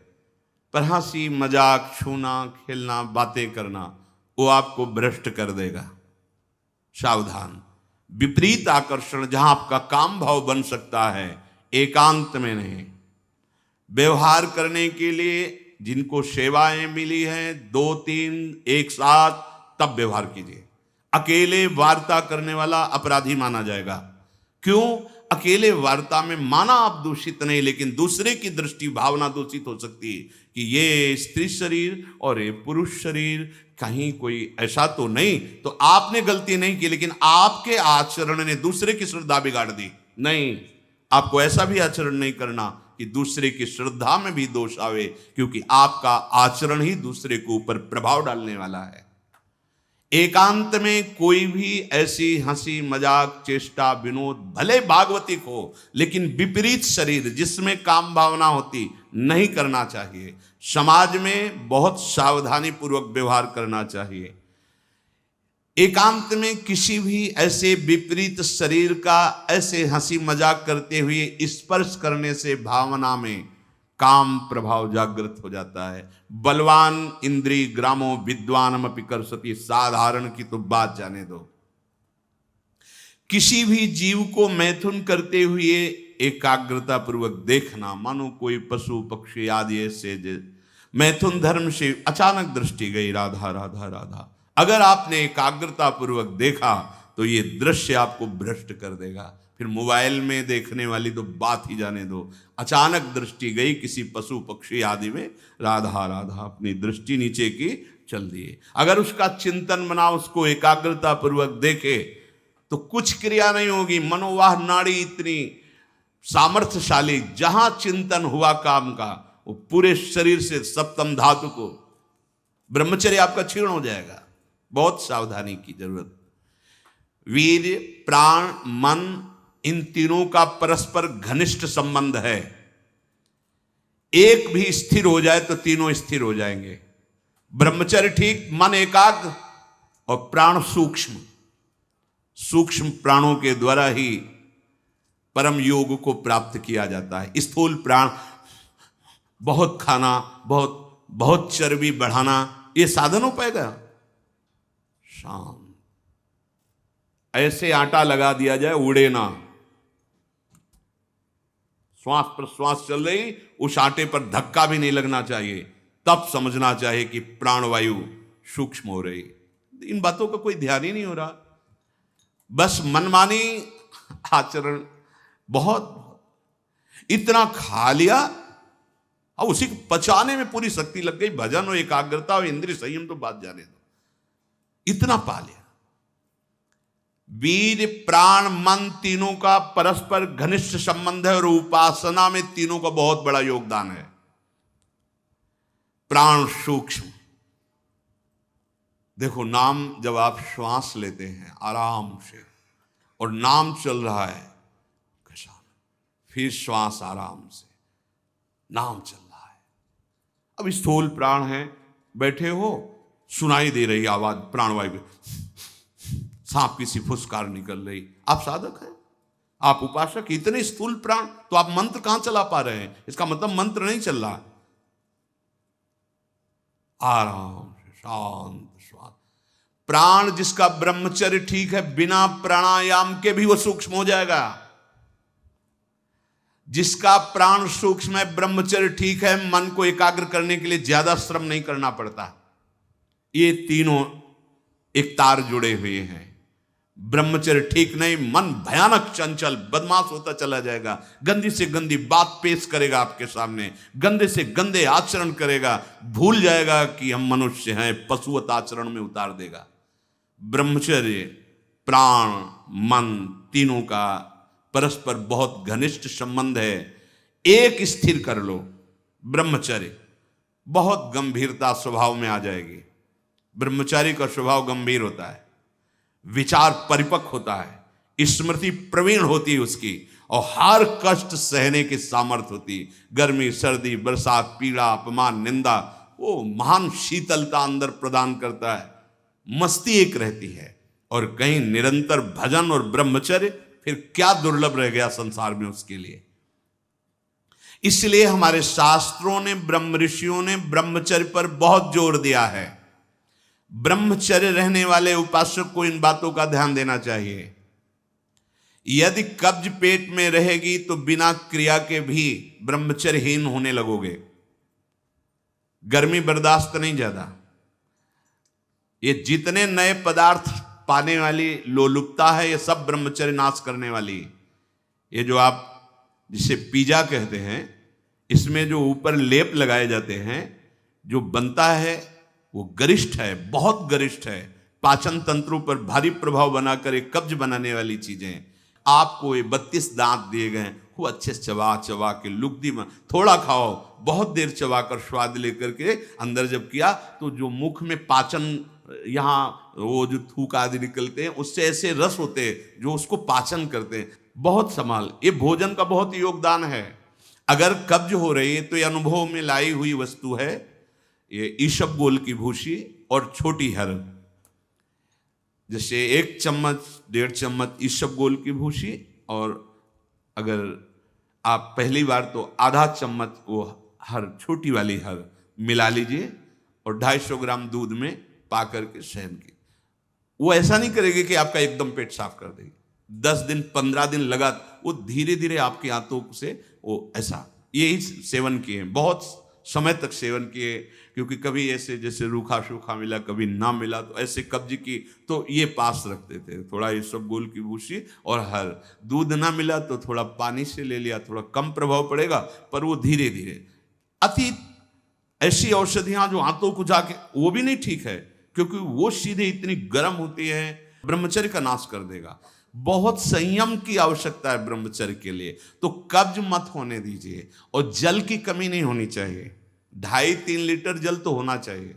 पर हंसी मजाक, छूना, खेलना, बातें करना, वो आपको भ्रष्ट कर देगा। सावधान। विपरीत आकर्षण, जहां आपका काम भाव बन सकता है, एकांत में नहीं। व्यवहार करने के लिए जिनको सेवाएं मिली हैं, 2-3 एक साथ, तब व्यवहार कीजिए। अकेले वार्ता करने वाला अपराधी माना जाएगा। क्यों? अकेले वार्ता में माना आप दूषित नहीं, लेकिन दूसरे की दृष्टि भावना दूषित हो सकती है कि ये स्त्री शरीर और ये पुरुष शरीर, कहीं कोई ऐसा तो नहीं, तो आपने गलती नहीं की, लेकिन आपके आचरण ने दूसरे की श्रद्धा बिगाड़ दी। नहीं, आपको ऐसा भी आचरण नहीं करना कि दूसरे की श्रद्धा में भी दोष आवे, क्योंकि आपका आचरण ही दूसरे के ऊपर प्रभाव डालने वाला है। एकांत में कोई भी ऐसी हंसी मजाक, चेष्टा, विनोद, भले भागवतिक हो, लेकिन विपरीत शरीर जिसमें काम भावना होती, नहीं करना चाहिए। समाज में बहुत सावधानी पूर्वक व्यवहार करना चाहिए। एकांत में किसी भी ऐसे विपरीत शरीर का ऐसे हंसी मजाक करते हुए स्पर्श करने से भावना में काम प्रभाव जागृत हो जाता है। बलवान इंद्रिय ग्रामो विद्वानमपि कर्षति, साधारण की तो बात जाने दो। किसी भी जीव को मैथुन करते हुए एकाग्रता पूर्वक देखना, मानो कोई पशु पक्षी आदि ऐसे मैथुन धर्म से अचानक दृष्टि गई, राधा राधा राधा, अगर आपने एकाग्रता पूर्वक देखा तो ये दृश्य आपको भ्रष्ट कर देगा। फिर मोबाइल में देखने वाली तो बात ही जाने दो। अचानक दृष्टि गई किसी पशु पक्षी आदि में, राधा राधा, अपनी दृष्टि नीचे की चल दिए। अगर उसका चिंतन बना, उसको एकाग्रता पूर्वक देखे, तो कुछ क्रिया नहीं होगी। मनोवाह नाड़ी इतनी सामर्थ्यशाली, जहां चिंतन हुआ काम का, वो पूरे शरीर से सप्तम धातु को, ब्रह्मचर्य आपका क्षीण हो जाएगा। बहुत सावधानी की जरूरत। वीर्य, प्राण, मन, इन तीनों का परस्पर घनिष्ठ संबंध है। एक भी स्थिर हो जाए तो तीनों स्थिर हो जाएंगे। ब्रह्मचर्य ठीक, मन एकाग्र और प्राण सूक्ष्म। सूक्ष्म प्राणों के द्वारा ही परम योग को प्राप्त किया जाता है। स्थूल प्राण, बहुत खाना, बहुत चर्बी बढ़ाना, ये साधन हो पाएगा? शाम ऐसे आटा लगा दिया जाए, उड़े ना। श्वास प्रश्वास चल रही, उस आटे पर धक्का भी नहीं लगना चाहिए, तब समझना चाहिए कि प्राणवायु सूक्ष्म हो रही। इन बातों का कोई ध्यान ही नहीं हो रहा, बस मनमानी आचरण। बहुत इतना खा लिया और उसी को पचाने में पूरी शक्ति लग गई। भजन और एकाग्रता और इंद्रिय संयम तो बात जाने दो, इतना पा लिया। वीर, प्राण, मन, तीनों का परस्पर घनिष्ठ संबंध है और उपासना में तीनों का बहुत बड़ा योगदान है। प्राण सूक्ष्म, देखो, नाम जब आप श्वास लेते हैं आराम से और नाम चल रहा है कैसा, फिर श्वास आराम से, नाम चल रहा है। अब स्थूल प्राण है, बैठे हो, सुनाई दे रही आवाज प्राणवायु, सांप की सी फुसकार निकल रही, आप साधक हैं, आप उपासक, इतने स्थूल प्राण, तो आप मंत्र कहां चला पा रहे हैं? इसका मतलब मंत्र नहीं चल रहा। आराम से शांत श्वास। प्राण जिसका ब्रह्मचर्य ठीक है, बिना प्राणायाम के भी वो सूक्ष्म हो जाएगा। जिसका प्राण सूक्ष्म है, ब्रह्मचर्य ठीक है, मन को एकाग्र करने के लिए ज्यादा श्रम नहीं करना पड़ता। ये तीनों एक तार जुड़े हुए हैं। ब्रह्मचर्य ठीक नहीं, मन भयानक चंचल बदमाश होता चला जाएगा, गंदी से गंदी बात पेश करेगा आपके सामने, गंदे से गंदे आचरण करेगा, भूल जाएगा कि हम मनुष्य हैं, पशुवत आचरण में उतार देगा। ब्रह्मचर्य, प्राण, मन, तीनों का परस्पर बहुत घनिष्ठ संबंध है। एक स्थिर कर लो, ब्रह्मचर्य, बहुत गंभीरता स्वभाव में आ जाएगी। ब्रह्मचारी का स्वभाव गंभीर होता है, विचार परिपक्व होता है, स्मृति प्रवीण होती है उसकी, और हर कष्ट सहने की सामर्थ्य होती है। गर्मी, सर्दी, बरसात, पीड़ा, अपमान, निंदा, वो महान शीतलता अंदर प्रदान करता है। मस्ती एक रहती है, और कहीं निरंतर भजन और ब्रह्मचर्य, फिर क्या दुर्लभ रह गया संसार में उसके लिए। इसलिए हमारे शास्त्रों ने, ब्रह्म ऋषियों ने ब्रह्मचर्य पर बहुत जोर दिया है। ब्रह्मचर्य रहने वाले उपासक को इन बातों का ध्यान देना चाहिए। यदि कब्ज पेट में रहेगी तो बिना क्रिया के भी ब्रह्मचर्यहीन होने लगोगे। गर्मी बर्दाश्त नहीं ज्यादा, ये जितने नए पदार्थ पाने वाली लोलुपता है, ये सब ब्रह्मचर्य नाश करने वाली। ये जो आप जिसे पिज्जा कहते हैं, इसमें जो ऊपर लेप लगाए जाते हैं, जो बनता है वो गरिष्ठ है, बहुत गरिष्ठ है, पाचन तंत्रों पर भारी प्रभाव बनाकर एक कब्ज बनाने वाली चीजें। आपको ये 32 दांत दिए गए, वो अच्छे से चबा चबा के लुगदी में थोड़ा खाओ, बहुत देर चबा कर स्वाद लेकर के अंदर जब किया तो जो मुख में पाचन, यहाँ वो जो थूक आदि निकलते हैं, उससे ऐसे रस होते हैं जो उसको पाचन करते हैं। बहुत संभाल, ये भोजन का बहुत योगदान है। अगर कब्ज हो रही है तो ये अनुभव में लाई हुई वस्तु है, ये ईशबगोल की भूसी और छोटी हर। जैसे 1 चम्मच 1.5 चम्मच ईशबगोल की भूसी, और अगर आप पहली बार तो आधा चम्मच वो हर, छोटी वाली हर मिला लीजिए और 250 ग्राम दूध में पा करके सेवन की। वो ऐसा नहीं करेगी कि आपका एकदम पेट साफ कर देगी। 10 दिन 15 दिन लगा, वो धीरे धीरे आपकी आंतों से वो ऐसा, यही सेवन किए, बहुत समय तक सेवन किए, क्योंकि कभी ऐसे जैसे रूखा सूखा मिला, कभी ना मिला, तो ऐसे कब्ज की तो ये पास रखते थे, थोड़ा ईशबगोल की भूसी और हर। दूध ना मिला तो थोड़ा पानी से ले लिया, थोड़ा कम प्रभाव पड़ेगा, पर वो धीरे धीरे। अति ऐसी औषधियां जो आंतों को जाके, वो भी नहीं ठीक है, क्योंकि वो सीधे इतनी गर्म होती है, ब्रह्मचर्य का नाश कर देगा। बहुत संयम की आवश्यकता है ब्रह्मचर्य के लिए। तो कब्ज मत होने दीजिए, और जल की कमी नहीं होनी चाहिए। 2.5-3 लीटर जल तो होना चाहिए।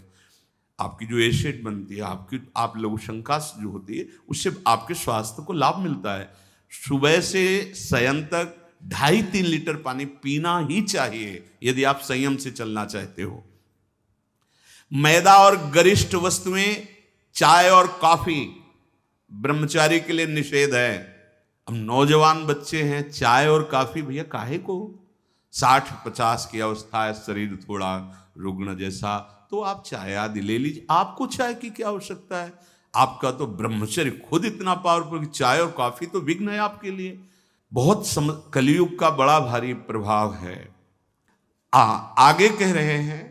आपकी जो एसिड बनती है, आप लघुशंका जो होती है, उससे आपके स्वास्थ्य को लाभ मिलता है। सुबह से शयन तक 2.5-3 लीटर पानी पीना ही चाहिए, यदि आप संयम से चलना चाहते हो। मैदा और गरिष्ठ वस्तुएं, चाय और कॉफी ब्रह्मचारी के लिए निषेध है। अब नौजवान बच्चे हैं, चाय और कॉफी भैया काहे को? 60-50 की अवस्था है, शरीर थोड़ा रुग्ण जैसा, तो आप चाय आदि ले लीजिए। आपको चाय की क्या आवश्यकता है? आपका तो ब्रह्मचर्य खुद इतना पावरफुल, चाय और कॉफी तो विघ्न है आपके लिए। बहुत कलयुग का बड़ा भारी प्रभाव है। आगे कह रहे हैं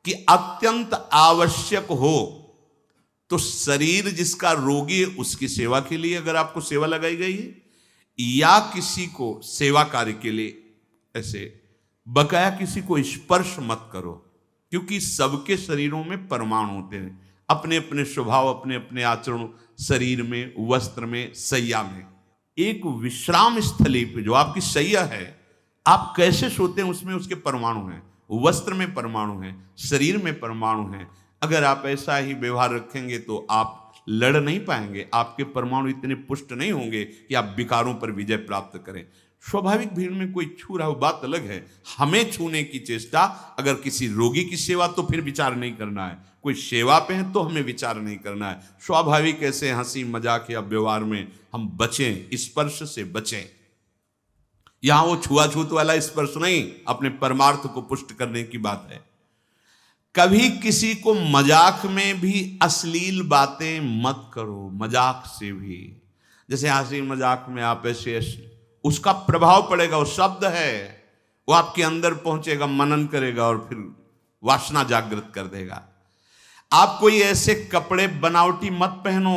कि अत्यंत आवश्यक हो तो शरीर जिसका रोगी है उसकी सेवा के लिए अगर आपको सेवा लगाई गई है, या किसी को सेवा कार्य के लिए, ऐसे बकाया किसी को स्पर्श मत करो, क्योंकि सबके शरीरों में परमाणु होते हैं, अपने अपने स्वभाव, अपने अपने आचरण, शरीर में, वस्त्र में, सैया में। एक विश्राम स्थली पे जो आपकी सैया है, आप कैसे सोते हैं उसमें उसके परमाणु हैं, वस्त्र में परमाणु हैं, शरीर में परमाणु हैं। अगर आप ऐसा ही व्यवहार रखेंगे तो आप लड़ नहीं पाएंगे, आपके परमाणु इतने पुष्ट नहीं होंगे कि आप विकारों पर विजय प्राप्त करें। स्वाभाविक भीड़ में कोई छू रहा हो बात अलग है, हमें छूने की चेष्टा, अगर किसी रोगी की सेवा तो फिर विचार नहीं करना है, कोई सेवा पे है तो हमें विचार नहीं करना है। स्वाभाविक ऐसे हंसी मजाक या व्यवहार में हम बचें, स्पर्श से बचें। यहां वो छुआछूत वाला स्पर्श नहीं, अपने परमार्थ को पुष्ट करने की बात है। कभी किसी को मजाक में भी अश्लील बातें मत करो, मजाक से भी। जैसे हंसी मजाक में आप ऐसे उसका प्रभाव पड़ेगा, वो शब्द है, वो आपके अंदर पहुंचेगा, मनन करेगा और फिर वासना जागृत कर देगा। आप कोई ऐसे कपड़े बनावटी मत पहनो,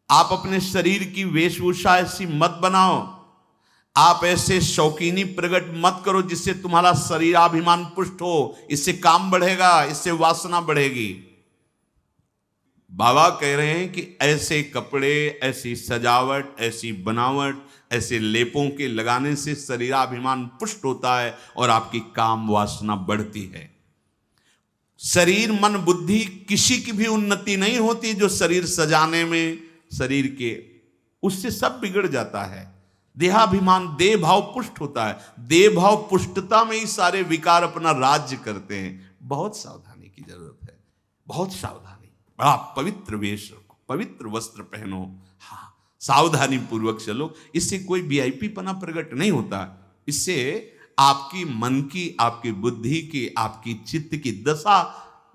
आप अपने शरीर की वेशभूषा ऐसी मत बनाओ, आप ऐसे शौकीनी प्रकट मत करो जिससे तुम्हारा शरीराभिमान पुष्ट हो। इससे काम बढ़ेगा, इससे वासना बढ़ेगी। बाबा कह रहे हैं कि ऐसे कपड़े, ऐसी सजावट, ऐसी बनावट, ऐसे लेपों के लगाने से शरीराभिमान पुष्ट होता है और आपकी काम वासना बढ़ती है। शरीर मन बुद्धि किसी की भी उन्नति नहीं होती जो शरीर सजाने में, शरीर के, उससे सब बिगड़ जाता है। देहाभिमान, देह भाव पुष्ट होता है, देह भाव पुष्टता में ही सारे विकार अपना राज्य करते हैं। बहुत सावधानी की जरूरत है, बहुत सावधानी। बड़ा पवित्र वेश रखो, पवित्र वस्त्र पहनो, हाँ सावधानी पूर्वक चलो। इससे कोई वीआईपी पना प्रकट नहीं होता, इससे आपकी मन की, आपकी बुद्धि की, आपकी चित्त की दशा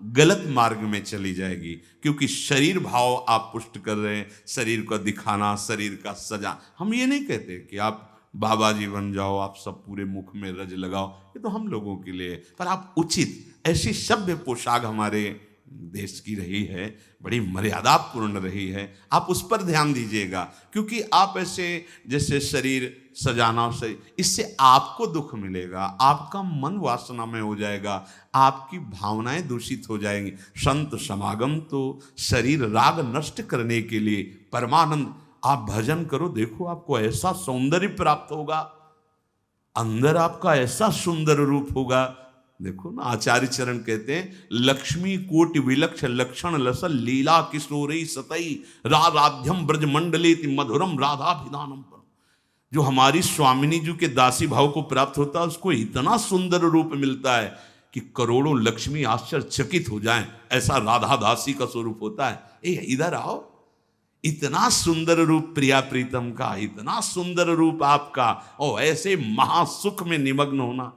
गलत मार्ग में चली जाएगी, क्योंकि शरीर भाव आप पुष्ट कर रहे हैं, शरीर को दिखाना, शरीर का सजा। हम ये नहीं कहते कि आप बाबा जी बन जाओ, आप सब पूरे मुख में रज लगाओ, ये तो हम लोगों के लिए। पर आप उचित ऐसी सभ्य पोशाक हमारे देश की रही है, बड़ी मर्यादापूर्ण रही है, आप उस पर ध्यान दीजिएगा। क्योंकि आप ऐसे जैसे शरीर सजाना से, इससे आपको दुख मिलेगा, आपका मन वासना में हो जाएगा, आपकी भावनाएं दूषित हो जाएंगी। संत समागम तो शरीर राग नष्ट करने के लिए, परमानंद। आप भजन करो, देखो आपको ऐसा सौंदर्य प्राप्त होगा, अंदर आपका ऐसा सुंदर रूप होगा। देखो ना, आचार्य चरण कहते हैं, लक्ष्मी कोटि विलक्ष लक्षण लसल लीला किशोरी सतई राधाध्यम ब्रज मंडलेति मधुरम राधाभिधानम। जो हमारी स्वामिनी जी के दासी भाव को प्राप्त होता है, उसको इतना सुंदर रूप मिलता है कि करोड़ों लक्ष्मी आश्चर्यचकित हो जाएं। ऐसा राधा दासी का स्वरूप होता है। ए इधर आओ, इतना सुंदर रूप प्रिया प्रीतम का, इतना सुंदर रूप आपका, और ऐसे महासुख में निमग्न होना।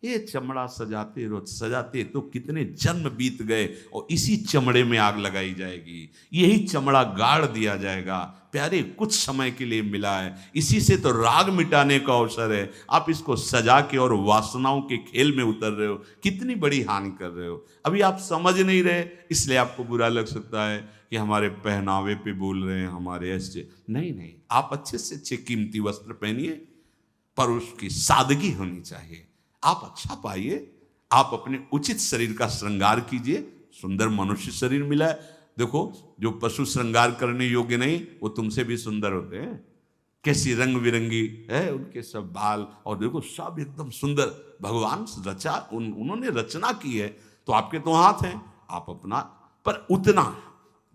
ये चमड़ा सजाते रोज सजाते तो कितने जन्म बीत गए, और इसी चमड़े में आग लगाई जाएगी, यही चमड़ा गाड़ दिया जाएगा। प्यारे, कुछ समय के लिए मिला है, इसी से तो राग मिटाने का अवसर है। आप इसको सजा के और वासनाओं के खेल में उतर रहे हो, कितनी बड़ी हानि कर रहे हो। अभी आप समझ नहीं रहे, इसलिए आपको बुरा लग सकता है कि हमारे पहनावे पे बोल रहे हैं, हमारे ऐसे। नहीं नहीं, आप अच्छे से अच्छे कीमती वस्त्र पहनिए, पर उसकी सादगी होनी चाहिए। आप अच्छा पाइए, आप अपने उचित शरीर का श्रृंगार कीजिए। सुंदर मनुष्य शरीर मिला है। देखो, जो पशु श्रृंगार करने योग्य नहीं, वो तुमसे भी सुंदर होते हैं। कैसी रंग बिरंगी है उनके सब बाल, और देखो सब एकदम सुंदर। भगवान रचा, उन्होंने रचना की है, तो आपके तो हाथ हैं, आप अपना, पर उतना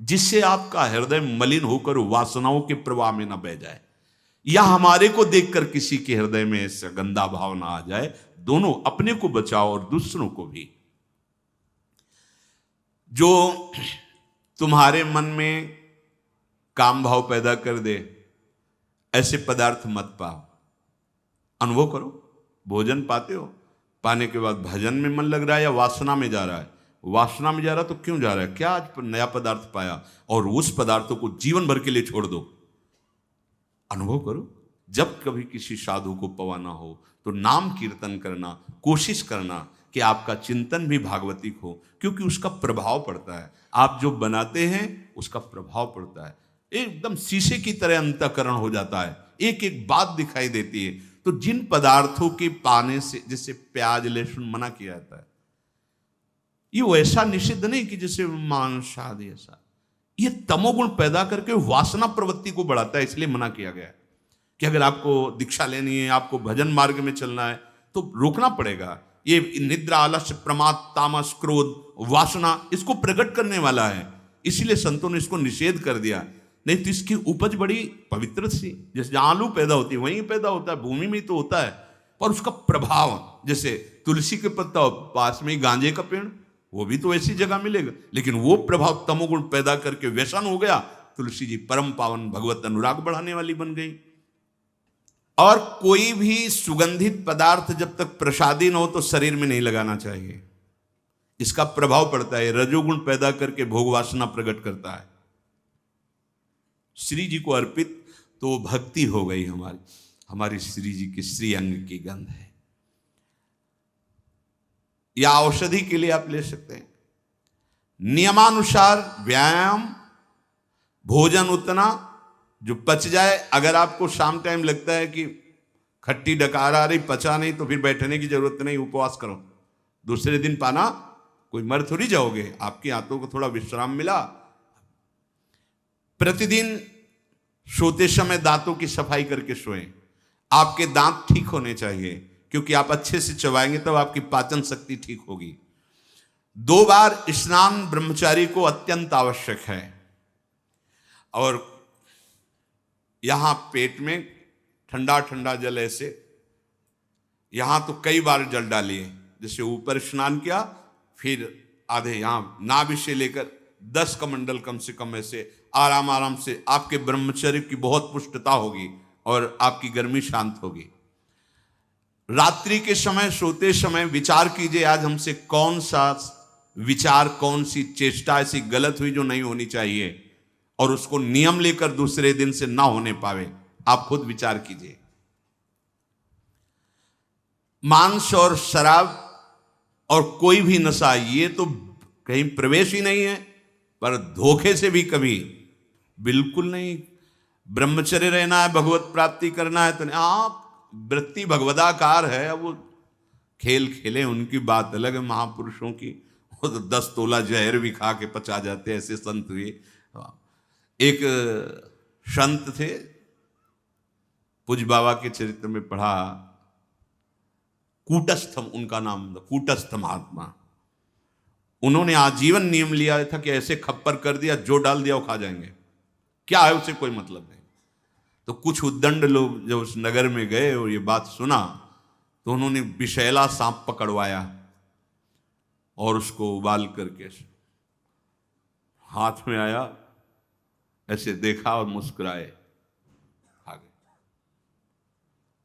जिससे आपका हृदय मलिन होकर वासनाओं के प्रवाह में न बह जाए, या हमारे को देखकर किसी के हृदय में ऐसा गंदा भाव ना आ जाए। दोनों, अपने को बचाओ और दूसरों को भी। जो तुम्हारे मन में काम भाव पैदा कर दे, ऐसे पदार्थ मत पाओ। अनुभव करो, भोजन पाते हो, पाने के बाद भजन में मन लग रहा है या वासना में जा रहा है? वासना में जा रहा तो क्यों जा रहा है? क्या आज नया पदार्थ पाया, और उस पदार्थों को जीवन भर के लिए छोड़ दो। अनुभव करो। जब कभी किसी साधु को पवाना हो तो नाम कीर्तन करना, कोशिश करना कि आपका चिंतन भी भागवतिक हो, क्योंकि उसका प्रभाव पड़ता है। आप जो बनाते हैं उसका प्रभाव पड़ता है। एकदम शीशे की तरह अंतःकरण हो जाता है, एक एक बात दिखाई देती है। तो जिन पदार्थों के पाने से, जैसे प्याज लहसुन मना किया जाता है, ये वैसा निषिद्ध नहीं कि जैसे मांस आदि ऐसा। ये तमोगुण पैदा करके वासना प्रवृत्ति को बढ़ाता है, इसलिए मना किया गया है कि अगर आपको दीक्षा लेनी है, आपको भजन मार्ग में चलना है, तो रोकना पड़ेगा। ये निद्रा, आलस्य, प्रमाद, तामस, क्रोध, वासना, इसको प्रकट करने वाला है। इसीलिए संतों ने इसको निषेध कर दिया। नहीं तो इसकी उपज बड़ी पवित्र थी। जैसे जहां आलू पैदा होती है वहीं पैदा होता है, भूमि में तो होता है, पर उसका प्रभाव, जैसे तुलसी के पत्ता पास में ही गांजे का पेड़, वो भी तो ऐसी जगह मिलेगा, लेकिन वो प्रभाव तमोगुण पैदा करके व्यसन हो गया। तुलसी जी परम पावन भगवत अनुराग बढ़ाने वाली बन गई। और कोई भी सुगंधित पदार्थ जब तक प्रसादी न हो तो शरीर में नहीं लगाना चाहिए। इसका प्रभाव पड़ता है, रजोगुण पैदा करके भोग वासना प्रकट करता है। श्री जी को अर्पित तो भक्ति हो गई हमारी श्री जी के श्री अंग की गंध है। या औषधि के लिए आप ले सकते हैं। नियमानुसार व्यायाम, भोजन उतना जो पच जाए। अगर आपको शाम टाइम लगता है कि खट्टी डकार आ रही, पचा नहीं, तो फिर बैठने की जरूरत नहीं, उपवास करो। दूसरे दिन पाना, कोई मर थोड़ी जाओगे, आपकी आंतों को थोड़ा विश्राम मिला। प्रतिदिन सोते समय दांतों की सफाई करके सोएं। आपके दांत ठीक होने चाहिए, क्योंकि आप अच्छे से चबाएंगे तब आपकी पाचन शक्ति ठीक होगी। 2 बार स्नान ब्रह्मचारी को अत्यंत आवश्यक है। और यहां पेट में ठंडा ठंडा जल, ऐसे यहां तो कई बार जल डालिए। जैसे ऊपर स्नान किया, फिर आधे यहां नाभि से लेकर 10 कमंडल कम से कम, ऐसे आराम आराम से आपके ब्रह्मचर्य की बहुत पुष्टता होगी और आपकी गर्मी शांत होगी। रात्रि के समय, सोते समय विचार कीजिए, आज हमसे कौन सा विचार, कौन सी चेष्टा ऐसी गलत हुई जो नहीं होनी चाहिए, और उसको नियम लेकर दूसरे दिन से ना होने पावे। आप खुद विचार कीजिए। मांस और शराब और कोई भी नशा, ये तो कहीं प्रवेश ही नहीं है। पर धोखे से भी कभी बिल्कुल नहीं। ब्रह्मचर्य रहना है, भगवत प्राप्ति करना है, तो आप वृत्ति भगवदाकार है। वो खेल खेले, उनकी बात अलग है। महापुरुषों की वो तो 10 तोला जहर भी खा के पचा जाते, ऐसे संत हुए। एक संत थे, पूज्य बाबा के चरित्र में पढ़ा, कूटस्थ उनका नाम था, कूटस्थ महात्मा। उन्होंने आजीवन नियम लिया था कि ऐसे खप्पर कर दिया, जो डाल दिया वो खा जाएंगे, क्या है उसे कोई मतलब नहीं। तो कुछ उद्दंड लोग जब उस नगर में गए और ये बात सुना, तो उन्होंने विषैला सांप पकड़वाया और उसको उबाल करके हाथ में आया, ऐसे देखा और मुस्कुराए, खा गए।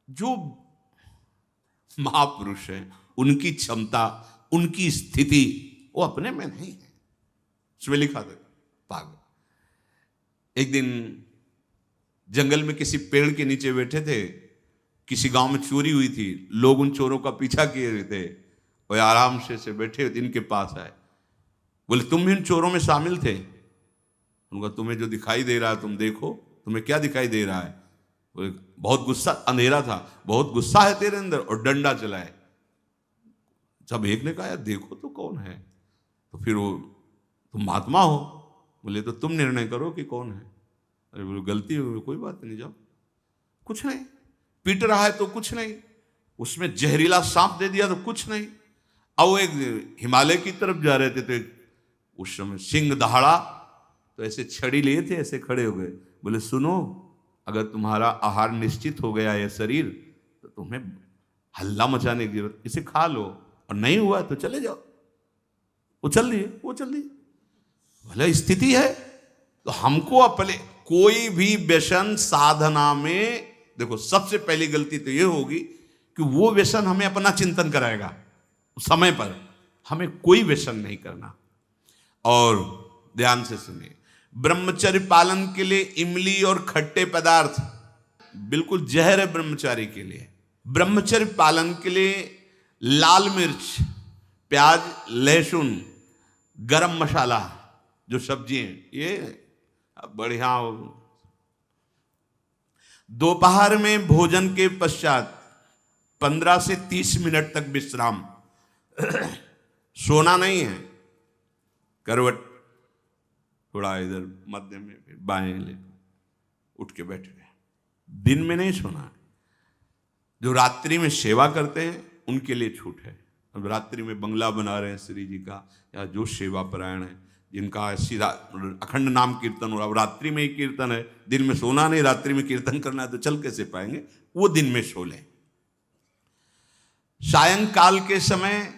जो महापुरुष है, उनकी क्षमता, उनकी स्थिति वो अपने में नहीं है। उसमें लिखा था पागल। एक दिन जंगल में किसी पेड़ के नीचे बैठे थे, किसी गांव में चोरी हुई थी, लोग उन चोरों का पीछा किए हुए थे, वो आराम से बैठे हुए इनके पास आए, बोले तुम भी उन चोरों में शामिल थे? उनका तुम्हें जो दिखाई दे रहा है तुम देखो, तुम्हें क्या दिखाई दे रहा है? बोले बहुत गुस्सा, अंधेरा था, बहुत गुस्सा है तेरे अंदर, और डंडा चलाए। जब एक ने कहा यार देखो तो कौन है, तो फिर वो तुम महात्मा हो? बोले तो तुम निर्णय करो कि कौन है। अरे बोले गलती हो, कोई बात नहीं, जाओ। कुछ नहीं, पीट रहा है तो कुछ नहीं, उसमें जहरीला सांप दे दिया तो कुछ नहीं। अब वो एक हिमालय की तरफ जा रहे थे, तो उस समय सिंह दहाड़ा, तो ऐसे छड़ी लिए थे, ऐसे खड़े हो गए। बोले सुनो, अगर तुम्हारा आहार निश्चित हो गया है शरीर, तो तुम्हें हल्ला मचाने की जरूरत, इसे खा लो, और नहीं हुआ तो चले जाओ। वो चल दिए। भले स्थिति है तो हमको अपने कोई भी व्यसन साधना में, देखो सबसे पहली गलती तो ये होगी कि वो व्यसन हमें अपना चिंतन कराएगा। समय पर हमें कोई व्यसन नहीं करना। और ध्यान से सुनिए, ब्रह्मचर्य पालन के लिए इमली और खट्टे पदार्थ बिल्कुल जहर है ब्रह्मचारी के लिए। ब्रह्मचर्य पालन के लिए लाल मिर्च, प्याज, लहसुन, गरम मसाला, जो सब्जी हैं, ये बढ़िया। दोपहर में भोजन के पश्चात 15 से 30 मिनट तक विश्राम। सोना नहीं है, करवट थोड़ा इधर मध्य में, फिर बाएं ले, उठ के बैठ गए। दिन में नहीं सोना है। जो रात्रि में सेवा करते हैं उनके लिए छूट है। अब रात्रि में बंगला बना रहे हैं श्री जी का, या जो सेवा परायण है, जिनका सीधा अखंड नाम कीर्तन हो रहा, रात्रि में ही कीर्तन है, दिन में सोना नहीं, रात्रि में कीर्तन करना है तो चल कैसे पाएंगे, वो दिन में सो लें। सायंकाल के समय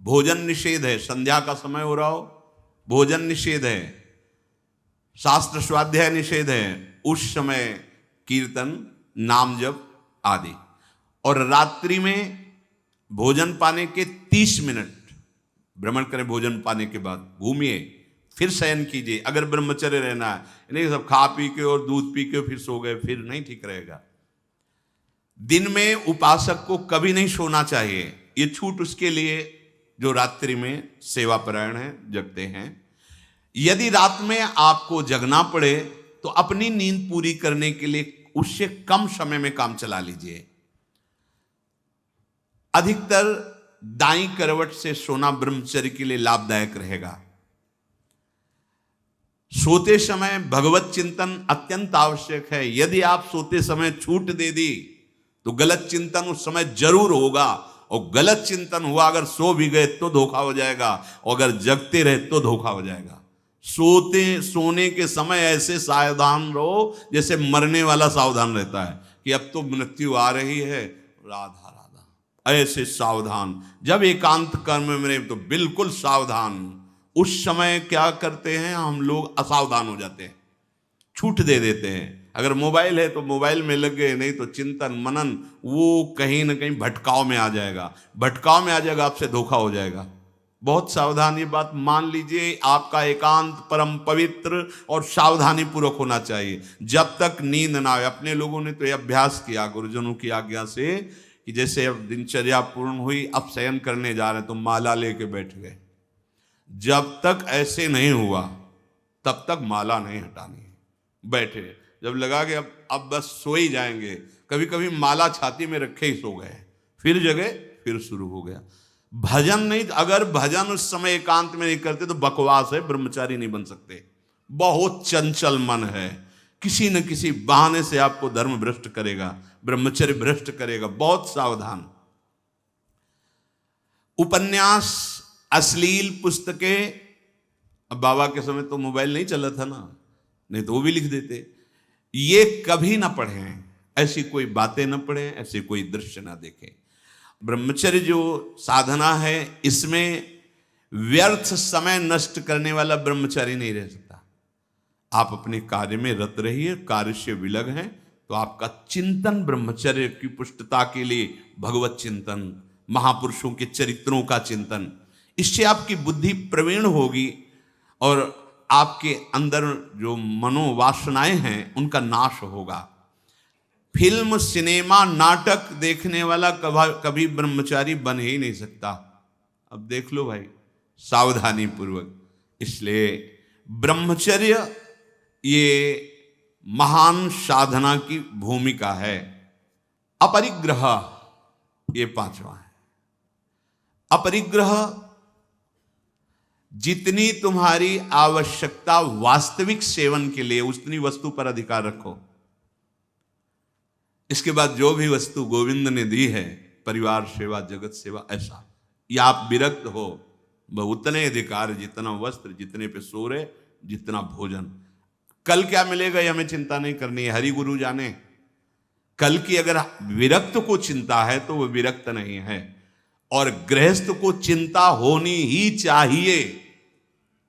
भोजन निषेध है, संध्या का समय हो रहा हो, भोजन निषेध है, शास्त्र स्वाध्याय निषेध है, उस समय कीर्तन, नाम जप आदि। और रात्रि में भोजन पाने के 30 मिनट भ्रमण करें, भोजन पाने के बाद घूमिए, फिर शयन कीजिए। अगर ब्रह्मचर्य रहना है, नहीं सब खा पी के और दूध पी के फिर सो गए, फिर नहीं ठीक रहेगा। दिन में उपासक को कभी नहीं सोना चाहिए, ये छूट उसके लिए जो रात्रि में सेवा परायण है, जगते हैं। यदि रात में आपको जगना पड़े तो अपनी नींद पूरी करने के लिए उससे कम समय में काम चला लीजिए। अधिकतर दाईं करवट से सोना ब्रह्मचर्य के लिए लाभदायक रहेगा। सोते समय भगवत चिंतन अत्यंत आवश्यक है। यदि आप सोते समय छूट दे दी तो गलत चिंतन उस समय जरूर होगा, और गलत चिंतन हुआ अगर सो भी गए तो धोखा हो जाएगा, और अगर जगते रहे तो धोखा हो जाएगा। सोने के समय ऐसे सावधान रहो जैसे मरने वाला सावधान रहता है कि अब तो मृत्यु आ रही है, राधा राधा, ऐसे सावधान। जब एकांत कर्म में तो बिल्कुल सावधान। उस समय क्या करते हैं हम लोग, असावधान हो जाते हैं, छूट दे देते हैं। अगर मोबाइल है तो मोबाइल में लग गए, नहीं तो चिंतन मनन वो कहीं ना कहीं भटकाव में आ जाएगा, भटकाव में आ जाएगा, आपसे धोखा हो जाएगा। बहुत सावधान, ये बात मान लीजिए। आपका एकांत परम पवित्र और सावधानी पूर्वक होना चाहिए जब तक नींद ना आए। अपने लोगों ने तो ये अभ्यास किया गुरुजनों की आज्ञा से कि जैसे अब दिनचर्या पूर्ण हुई, अब शयन करने जा रहे हैं तो माला लेके बैठ गए। जब तक ऐसे नहीं हुआ तब तक माला नहीं हटानी है, बैठे। जब लगा कि अब बस सो ही जाएंगे, कभी कभी माला छाती में रखे ही सो गए, फिर जगह फिर शुरू हो गया। भजन नहीं, अगर भजन उस समय एकांत में नहीं करते तो बकवास है, ब्रह्मचारी नहीं बन सकते। बहुत चंचल मन है, किसी न किसी बहाने से आपको धर्म भ्रष्ट करेगा, ब्रह्मचर्य भ्रष्ट करेगा। बहुत सावधान। उपन्यास, अश्लील पुस्तकें, अब बाबा के समय तो मोबाइल नहीं चला था ना, नहीं तो वो भी लिख देते। ये कभी ना पढ़ें, ऐसी कोई बातें ना पढ़ें, ऐसे कोई दृश्य ना देखें। ब्रह्मचर्य जो साधना है, इसमें व्यर्थ समय नष्ट करने वाला ब्रह्मचारी नहीं रह सकता। आप अपने कार्य में रत रहिए, कार्य से विलग हैं तो आपका चिंतन ब्रह्मचर्य की पुष्टता के लिए, भगवत चिंतन, महापुरुषों के चरित्रों का चिंतन, इससे आपकी बुद्धि प्रवीण होगी और आपके अंदर जो मनोवासनाएं हैं उनका नाश होगा। फिल्म, सिनेमा, नाटक देखने वाला कभी ब्रह्मचारी बन ही नहीं सकता। अब देख लो भाई, सावधानी पूर्वक। इसलिए ब्रह्मचर्य ये महान साधना की भूमिका है। अपरिग्रह, ये पांचवा है। अपरिग्रह, जितनी तुम्हारी आवश्यकता वास्तविक सेवन के लिए, उतनी वस्तु पर अधिकार रखो। इसके बाद जो भी वस्तु गोविंद ने दी है, परिवार सेवा, जगत सेवा, ऐसा, या आप विरक्त हो, उतने अधिकार, जितना वस्त्र, जितने पे सोरे, जितना भोजन। कल क्या मिलेगा ये हमें चिंता नहीं करनी है, हरि गुरु जाने। कल की अगर विरक्त को चिंता है तो वो विरक्त नहीं है। और गृहस्थ को चिंता होनी ही चाहिए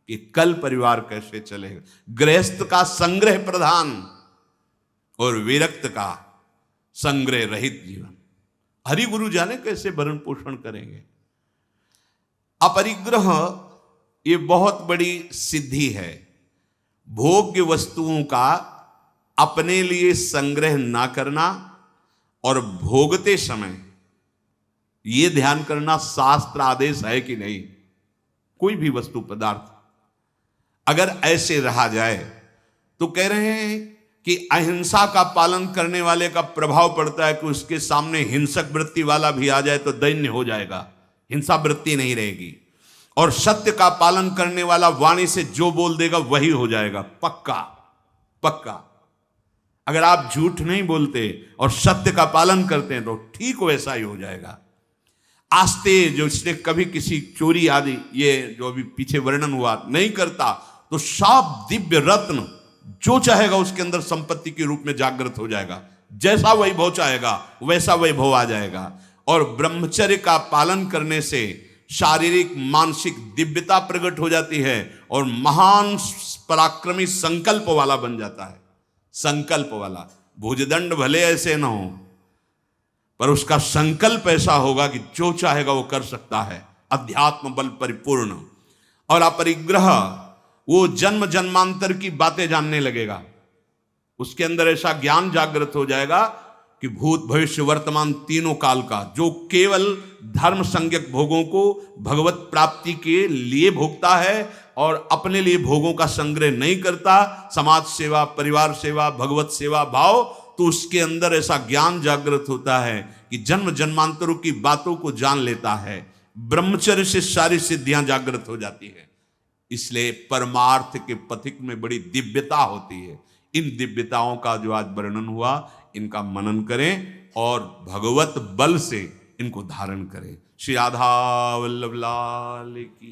कि कल परिवार कैसे चलेगा। गृहस्थ का संग्रह प्रधान और विरक्त का संग्रह रहित जीवन। हरि गुरु जाने कैसे भरण पोषण करेंगे। अपरिग्रह ये बहुत बड़ी सिद्धि है। भोग्य वस्तुओं का अपने लिए संग्रह ना करना और भोगते समय ये ध्यान करना शास्त्र आदेश है कि नहीं। कोई भी वस्तु पदार्थ अगर ऐसे रहा जाए तो कह रहे हैं कि अहिंसा का पालन करने वाले का प्रभाव पड़ता है कि उसके सामने हिंसक वृत्ति वाला भी आ जाए तो दैन्य हो जाएगा, हिंसा वृत्ति नहीं रहेगी। और सत्य का पालन करने वाला वाणी से जो बोल देगा वही हो जाएगा, पक्का पक्का। अगर आप झूठ नहीं बोलते और सत्य का पालन करते हैं तो ठीक वैसा ही हो जाएगा। आस्ते जो इसने कभी किसी चोरी आदि ये जो अभी पीछे वर्णन हुआ नहीं करता, तो साफ दिव्य रत्न जो चाहेगा उसके अंदर संपत्ति के रूप में जागृत हो जाएगा। जैसा वैभव चाहेगा वैसा वैभव आ जाएगा। और ब्रह्मचर्य का पालन करने से शारीरिक मानसिक दिव्यता प्रकट हो जाती है और महान पराक्रमी संकल्प वाला बन जाता है। संकल्प वाला, भुजदंड भले ऐसे न हो पर उसका संकल्प ऐसा होगा कि जो चाहेगा वो कर सकता है। अध्यात्म बल परिपूर्ण और अपरिग्रह, वो जन्म जन्मांतर की बातें जानने लगेगा। उसके अंदर ऐसा ज्ञान जागृत हो जाएगा कि भूत भविष्य वर्तमान तीनों काल का, जो केवल धर्म संज्ञक भोगों को भगवत प्राप्ति के लिए भोगता है और अपने लिए भोगों का संग्रह नहीं करता, समाज सेवा परिवार सेवा भगवत सेवा भाव, तो उसके अंदर ऐसा ज्ञान जागृत होता है कि जन्म जन्मांतरों की बातों को जान लेता है। ब्रह्मचर्य से सारी सिद्धियां जागृत हो जाती है। इसलिए परमार्थ के पथिक में बड़ी दिव्यता होती है। इन दिव्यताओं का जो आज वर्णन हुआ, इनका मनन करें और भगवत बल से इनको धारण करें। श्री राधा वल्लभ लाल की।